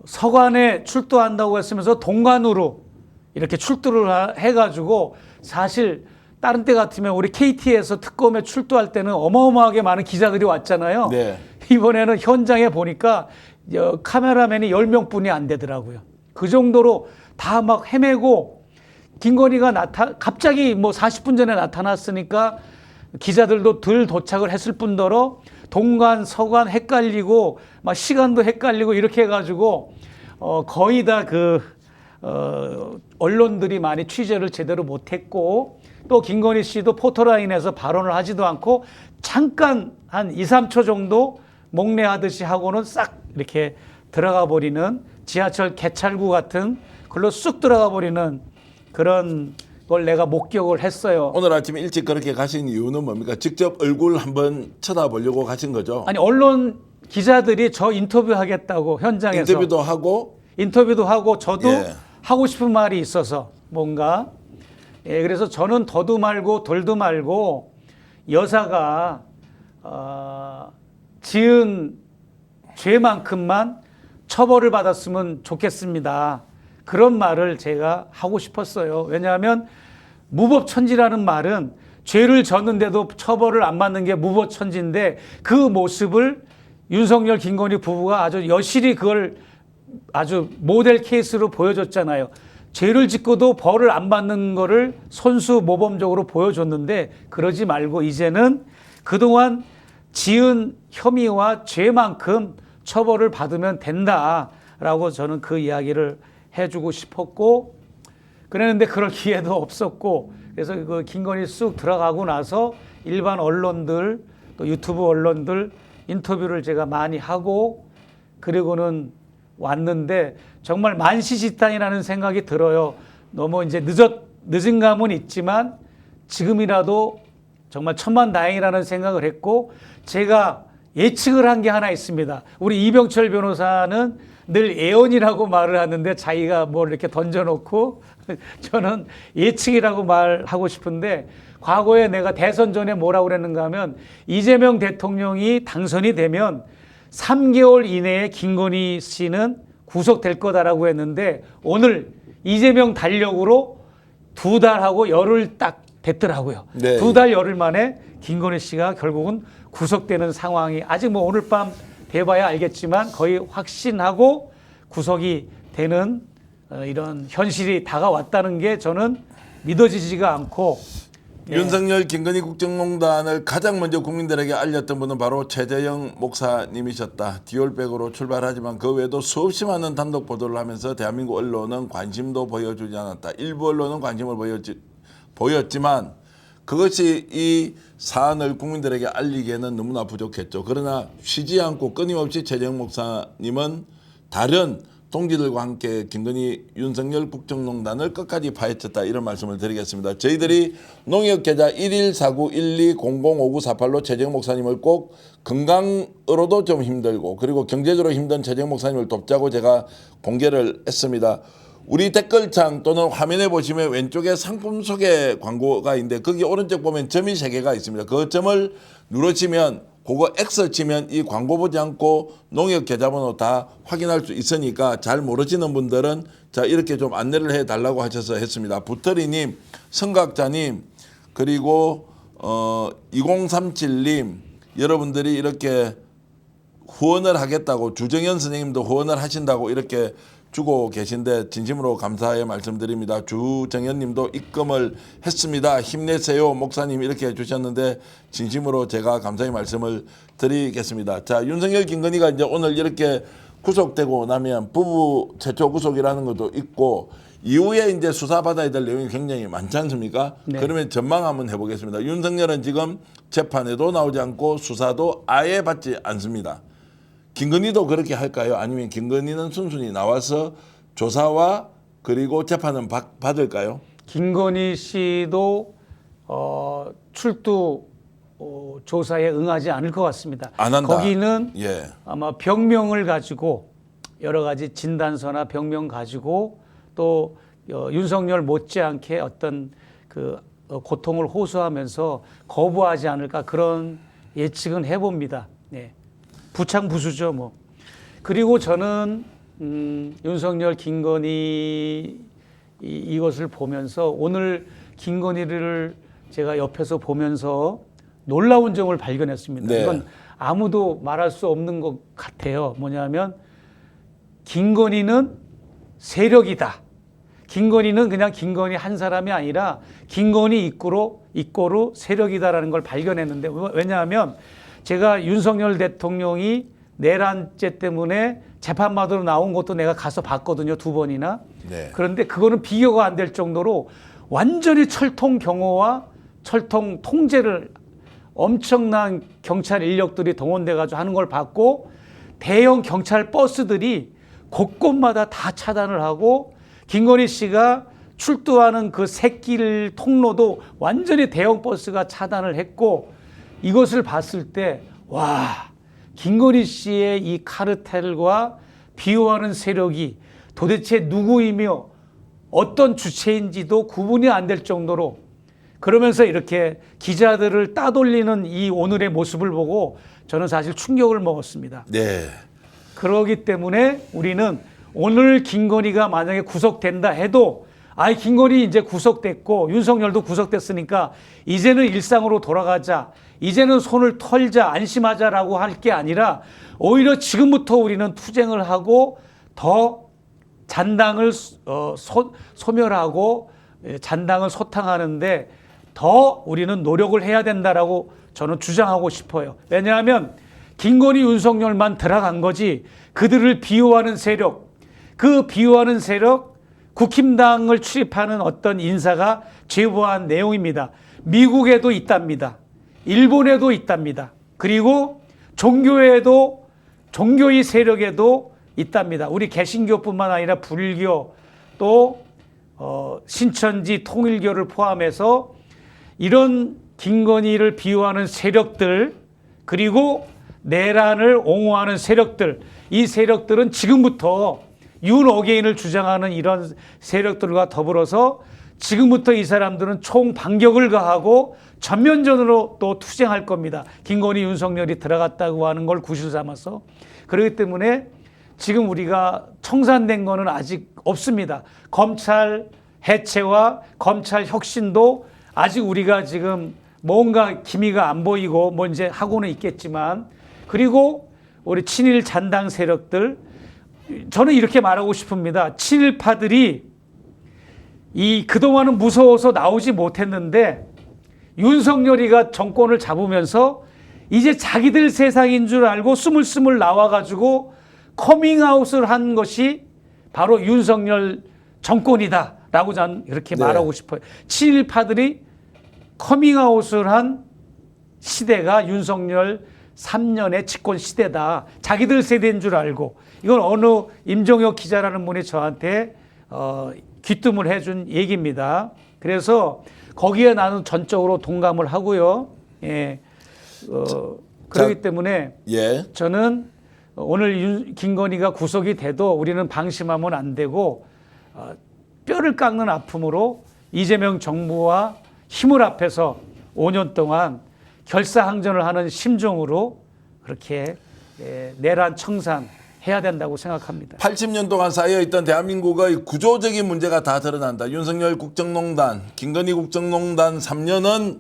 서관에 출두한다고 했으면서 동관으로 이렇게 출두를 해가지고 사실 다른 때 같으면 우리 KT에서 특검에 출두할 때는 어마어마하게 많은 기자들이 왔잖아요. 네. 이번에는 현장에 보니까 카메라맨이 10명뿐이 안 되더라고요. 그 정도로 다 막 헤매고 김건희가 갑자기 뭐 40분 전에 나타났으니까 기자들도 덜 도착을 했을 뿐더러 동관, 서관 헷갈리고 막 시간도 헷갈리고 이렇게 해가지고 거의 다 언론들이 많이 취재를 제대로 못했고 또 김건희 씨도 포토라인에서 발언을 하지도 않고 잠깐 한 2, 3초 정도 목례하듯이 하고는 싹 이렇게 들어가 버리는 지하철 개찰구 같은 글로 쑥 들어가 버리는 그런 걸 내가 목격을 했어요. 오늘 아침에 일찍 그렇게 가신 이유는 뭡니까? 직접 얼굴 한번 쳐다보려고 가신 거죠? 아니 언론 기자들이 저 인터뷰하겠다고 현장에서 인터뷰도 하고 저도 예. 하고 싶은 말이 있어서 뭔가 그래서 저는 더도 말고 덜도 말고 여사가 지은 죄만큼만 처벌을 받았으면 좋겠습니다. 그런 말을 제가 하고 싶었어요. 왜냐하면 무법천지라는 말은 죄를 졌는데도 처벌을 안 받는 게 무법천지인데 그 모습을 윤석열 김건희 부부가 아주 여실히 그걸 아주 모델 케이스로 보여줬잖아요. 죄를 짓고도 벌을 안 받는 거를 손수 모범적으로 보여줬는데 그러지 말고 이제는 그동안 지은 혐의와 죄만큼 처벌을 받으면 된다라고 저는 그 이야기를 해주고 싶었고 그랬는데 그럴 기회도 없었고 그래서 그 김건희 쑥 들어가고 나서 일반 언론들 또 유튜브 언론들 인터뷰를 제가 많이 하고 그리고는 왔는데 정말 만시지탄이라는 생각이 들어요. 너무 이제 늦은 감은 있지만 지금이라도 정말 천만다행이라는 생각을 했고, 제가 예측을 한 게 하나 있습니다. 우리 이병철 변호사는 늘 예언이라고 말을 하는데 자기가 뭘 이렇게 던져놓고 저는 예측이라고 말하고 싶은데, 과거에 내가 대선 전에 뭐라고 그랬는가 하면 이재명 대통령이 당선이 되면 3개월 이내에 김건희 씨는 구속될 거다라고 했는데, 오늘 이재명 달력으로 2달하고 열흘 딱 됐더라고요. 네. 2달 열흘 만에 김건희 씨가 결국은 구속되는 상황이, 아직 뭐 오늘 밤 돼봐야 알겠지만 거의 확신하고 구속이 되는 이런 현실이 다가왔다는 게 저는 믿어지지가 않고, 윤석열 김건희 국정농단을 가장 먼저 국민들에게 알렸던 분은 바로 최재형 목사님이셨다. 디올백으로 출발하지만 그 외에도 수없이 많은 단독 보도를 하면서 대한민국 언론은 관심도 보여주지 않았다. 일부 언론은 관심을 보였지만 그것이 이 사안을 국민들에게 알리기에는 너무나 부족했죠. 그러나 쉬지 않고 끊임없이 최재형 목사님은 다른 동지들과 함께 김건희 윤석열 국정농단을 끝까지 파헤쳤다, 이런 말씀을 드리겠습니다. 저희들이 농협계좌 114912005948로 최재형 목사님을 꼭 건강으로도 좀 힘들고 그리고 경제적으로 힘든 최재형 목사님을 돕자고 제가 공개를 했습니다. 우리 댓글창 또는 화면에 보시면 왼쪽에 상품 소개 광고가 있는데 거기 오른쪽 보면 점이 3개가 있습니다. 그 점을 누르시면 그거 X 치면 이 광고 보지 않고 농협 계좌번호 다 확인할 수 있으니까 잘 모르시는 분들은 자 이렇게 좀 안내를 해달라고 하셔서 했습니다. 부터리님, 성각자님, 그리고 2037님 여러분들이 이렇게 후원을 하겠다고, 주정현 선생님도 후원을 하신다고 이렇게 주고 계신데 진심으로 감사의 말씀드립니다. 주정현 님도 입금을 했습니다. 힘내세요 목사님 이렇게 해주셨는데 진심으로 제가 감사의 말씀을 드리겠습니다. 자, 윤석열 김건희가 이제 오늘 이렇게 구속되고 나면 부부 최초 구속이라는 것도 있고 이후에 이제 수사받아야 될 내용이 굉장히 많지 않습니까? 네. 그러면 전망 한번 해보겠습니다. 윤석열은 지금 재판에도 나오지 않고 수사도 아예 받지 않습니다. 김건희도 그렇게 할까요? 아니면 김건희는 순순히 나와서 조사와 그리고 재판은 받을까요? 김건희 씨도 출두 조사에 응하지 않을 것 같습니다. 안 한다. 거기는 예. 아마 병명을 가지고 여러 가지 진단서나 병명 가지고 또 윤석열 못지않게 어떤 그 고통을 호소하면서 거부하지 않을까, 그런 예측은 해봅니다. 네. 부창부수죠 뭐. 그리고 저는 윤석열 김건희 이것을 보면서, 오늘 김건희를 제가 옆에서 보면서 놀라운 점을 발견했습니다. 네. 이건 아무도 말할 수 없는 것 같아요. 뭐냐면 김건희는 세력이다. 김건희는 그냥 김건희 한 사람이 아니라 김건희 이꼬르 세력이다라는 걸 발견했는데, 왜냐하면 제가 윤석열 대통령이 내란죄 때문에 재판받으러 나온 것도 내가 가서 봤거든요. 2번이나. 네. 그런데 그거는 비교가 안 될 정도로 완전히 철통 경호와 철통 통제를 엄청난 경찰 인력들이 동원돼 가지고 하는 걸 봤고, 대형 경찰 버스들이 곳곳마다 다 차단을 하고, 김건희 씨가 출두하는 그 새길 통로도 완전히 대형 버스가 차단을 했고, 이것을 봤을 때 와, 김건희 씨의 이 카르텔과 비호하는 세력이 도대체 누구이며 어떤 주체인지도 구분이 안 될 정도로, 그러면서 이렇게 기자들을 따돌리는 이 오늘의 모습을 보고 저는 사실 충격을 먹었습니다. 네. 그러기 때문에 우리는 오늘 김건희가 만약에 구속된다 해도, 아이 김건희 이제 구속됐고 윤석열도 구속됐으니까 이제는 일상으로 돌아가자, 이제는 손을 털자, 안심하자라고 할 게 아니라 오히려 지금부터 우리는 투쟁을 하고 더 잔당을 소멸하고 잔당을 소탕하는데 더 우리는 노력을 해야 된다라고 저는 주장하고 싶어요. 왜냐하면 김건희 윤석열만 들어간 거지, 그들을 비호하는 세력, 그 비호하는 세력, 국힘당을 출입하는 어떤 인사가 제보한 내용입니다. 미국에도 있답니다. 일본에도 있답니다. 그리고 종교에도, 종교의 세력에도 있답니다. 우리 개신교뿐만 아니라 불교, 또 신천지 통일교를 포함해서 이런 김건희를 비호하는 세력들 그리고 내란을 옹호하는 세력들 이 세력들은 지금부터 윤 어게인을 주장하는 이런 세력들과 더불어서 지금부터 이 사람들은 총 반격을 가하고 전면전으로 또 투쟁할 겁니다. 김건희 윤석열이 들어갔다고 하는 걸 구실 삼아서. 그렇기 때문에 지금 우리가 청산된 거는 아직 없습니다. 검찰 해체와 검찰 혁신도 아직 우리가 지금 뭔가 기미가 안 보이고 뭐 이제 하고는 있겠지만 그리고 우리 친일 잔당 세력들 저는 이렇게 말하고 싶습니다. 친일파들이 그동안은 무서워서 나오지 못했는데 윤석열이가 정권을 잡으면서 이제 자기들 세상인 줄 알고 스물스물 나와가지고 커밍아웃을 한 것이 바로 윤석열 정권이다라고 저는 이렇게 말하고 싶어요. 친일파들이 커밍아웃을 한 시대가 윤석열 3년의 집권 시대다. 자기들 세대인 줄 알고 이건 어느 임종혁 기자라는 분이 저한테 귀뜸을 해준 얘기입니다. 그래서 거기에 나는 전적으로 동감을 하고요. 예, 그렇기 때문에 예. 저는 오늘 김건희가 구속이 돼도 우리는 방심하면 안 되고 뼈를 깎는 아픔으로 이재명 정부와 힘을 합해서 5년 동안 결사항전을 하는 심정으로 그렇게 내란 청산해야 된다고 생각합니다. 80년 동안 쌓여있던 대한민국의 구조적인 문제가 다 드러난다. 윤석열 국정농단, 김건희 국정농단 3년은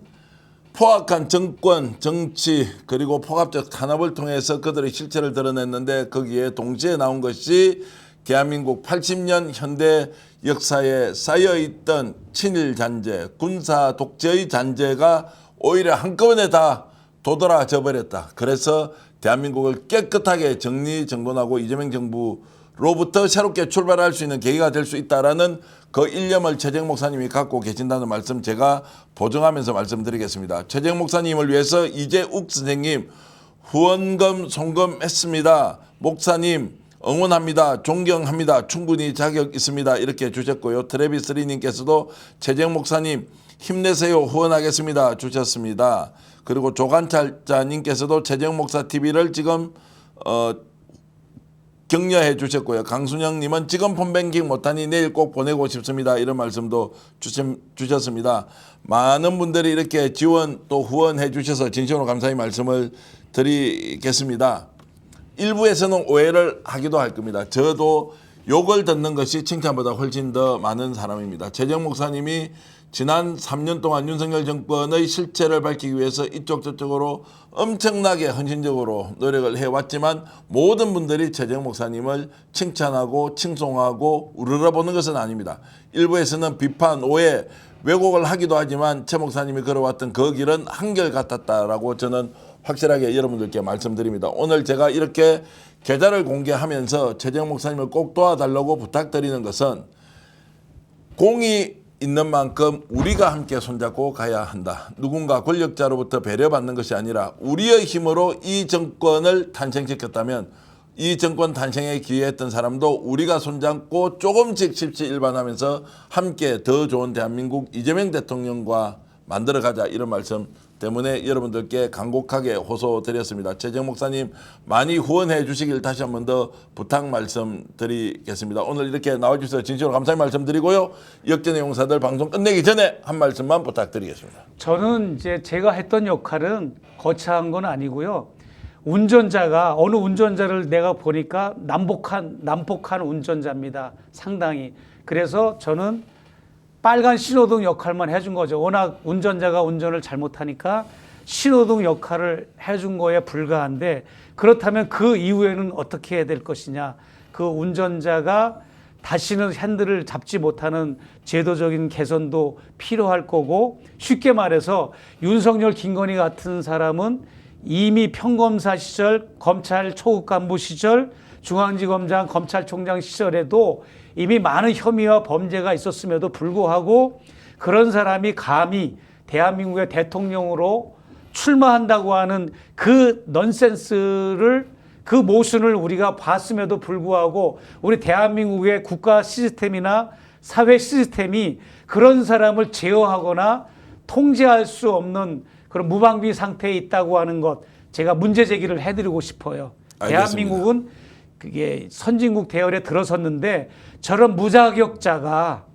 포악한 정권, 정치 그리고 포괄적 탄압을 통해서 그들의 실체를 드러냈는데 거기에 동시에 나온 것이 대한민국 80년 현대 역사에 쌓여있던 친일 잔재, 군사 독재의 잔재가 오히려 한꺼번에 다 도드라져 버렸다. 그래서 대한민국을 깨끗하게 정리정돈하고 이재명 정부로부터 새롭게 출발할 수 있는 계기가 될 수 있다라는 그 일념을 최재형 목사님이 갖고 계신다는 말씀 제가 보정하면서 말씀드리겠습니다. 최재형 목사님을 위해서 이재욱 선생님 후원금 송금했습니다. 목사님 응원합니다. 존경합니다. 충분히 자격 있습니다. 이렇게 주셨고요. 트래비스리님께서도 최재형 목사님 힘내세요. 후원하겠습니다. 주셨습니다. 그리고 조관찰자님께서도 최재형 목사 TV를 지금 격려해 주셨고요. 강순영님은 지금 폰뱅킹 못하니 내일 꼭 보내고 싶습니다. 이런 말씀도 주셨습니다. 많은 분들이 이렇게 지원 또 후원해 주셔서 진심으로 감사의 말씀을 드리겠습니다. 일부에서는 오해를 하기도 할 겁니다. 저도 욕을 듣는 것이 칭찬보다 훨씬 더 많은 사람입니다. 최재형 목사님이 지난 3년 동안 윤석열 정권의 실체를 밝히기 위해서 이쪽 저쪽으로 엄청나게 헌신적으로 노력을 해왔지만 모든 분들이 최재형 목사님을 칭찬하고 칭송하고 우러러보는 것은 아닙니다. 일부에서는 비판, 오해, 왜곡을 하기도 하지만 최 목사님이 걸어왔던 그 길은 한결같았다라고 저는 확실하게 여러분들께 말씀드립니다. 오늘 제가 이렇게 계좌를 공개하면서 최재형 목사님을 꼭 도와달라고 부탁드리는 것은 공이 있는 만큼 우리가 함께 손잡고 가야 한다. 누군가 권력자로부터 배려받는 것이 아니라 우리의 힘으로 이 정권을 탄생시켰다면 이 정권 탄생에 기여했던 사람도 우리가 손잡고 조금씩 십시일반하면서 함께 더 좋은 대한민국 이재명 대통령과 만들어가자 이런 말씀 때문에 여러분들께 간곡하게 호소드렸습니다. 최재형 목사님 많이 후원해 주시길 다시 한 번 더 부탁 말씀드리겠습니다. 오늘 이렇게 나와주셔서 진심으로 감사의 말씀드리고요. 역전의 용사들 방송 끝내기 전에 한 말씀만 부탁드리겠습니다. 저는 이제 제가 했던 역할은 거창한 건 아니고요. 운전자가 어느 운전자를 내가 보니까 난폭한 운전자입니다. 상당히. 그래서 저는 빨간 신호등 역할만 해준 거죠. 워낙 운전자가 운전을 잘못하니까 신호등 역할을 해준 거에 불과한데 그렇다면 그 이후에는 어떻게 해야 될 것이냐. 그 운전자가 다시는 핸들을 잡지 못하는 제도적인 개선도 필요할 거고 쉽게 말해서 윤석열, 김건희 같은 사람은 이미 평검사 시절, 검찰 초급 간부 시절, 중앙지검장, 검찰총장 시절에도 이미 많은 혐의와 범죄가 있었음에도 불구하고 그런 사람이 감히 대한민국의 대통령으로 출마한다고 하는 그 넌센스를 그 모순을 우리가 봤음에도 불구하고 우리 대한민국의 국가 시스템이나 사회 시스템이 그런 사람을 제어하거나 통제할 수 없는 그런 무방비 상태에 있다고 하는 것 제가 문제 제기를 해드리고 싶어요. 알겠습니다. 대한민국은 그게 선진국 대열에 들어섰는데 저런 무자격자가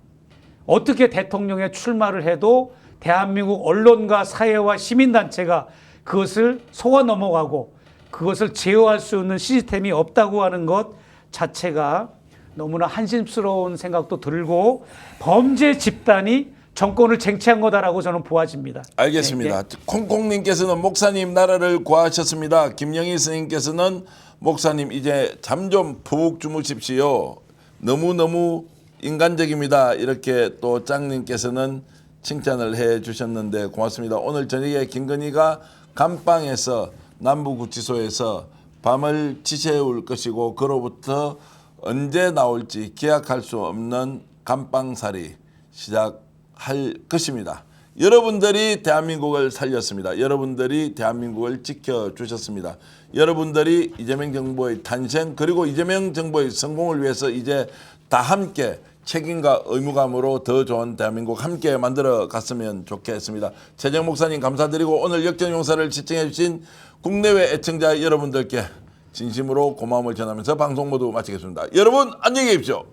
어떻게 대통령에 출마를 해도 대한민국 언론과 사회와 시민단체가 그것을 속아 넘어가고 그것을 제어할 수 있는 시스템이 없다고 하는 것 자체가 너무나 한심스러운 생각도 들고 범죄 집단이 정권을 쟁취한 거다라고 저는 보아집니다. 알겠습니다. 네, 콩콩님께서는 목사님 나라를 구하셨습니다. 김영희 스님께서는 목사님 이제 잠 좀 푹 주무십시오. 너무너무 인간적입니다. 이렇게 또 짱님께서는 칭찬을 해 주셨는데 고맙습니다. 오늘 저녁에 김건희가 감방에서 남부구치소에서 밤을 지새울 것이고 그로부터 언제 나올지 기약할 수 없는 감방살이 시작할 것입니다. 여러분들이 대한민국을 살렸습니다. 여러분들이 대한민국을 지켜주셨습니다. 여러분들이 이재명 정부의 탄생 그리고 이재명 정부의 성공을 위해서 이제 다 함께 책임과 의무감으로 더 좋은 대한민국 함께 만들어 갔으면 좋겠습니다. 최정 목사님 감사드리고 오늘 역전용사를 시청해 주신 국내외 애청자 여러분들께 진심으로 고마움을 전하면서 방송 모두 마치겠습니다. 여러분 안녕히 계십시오.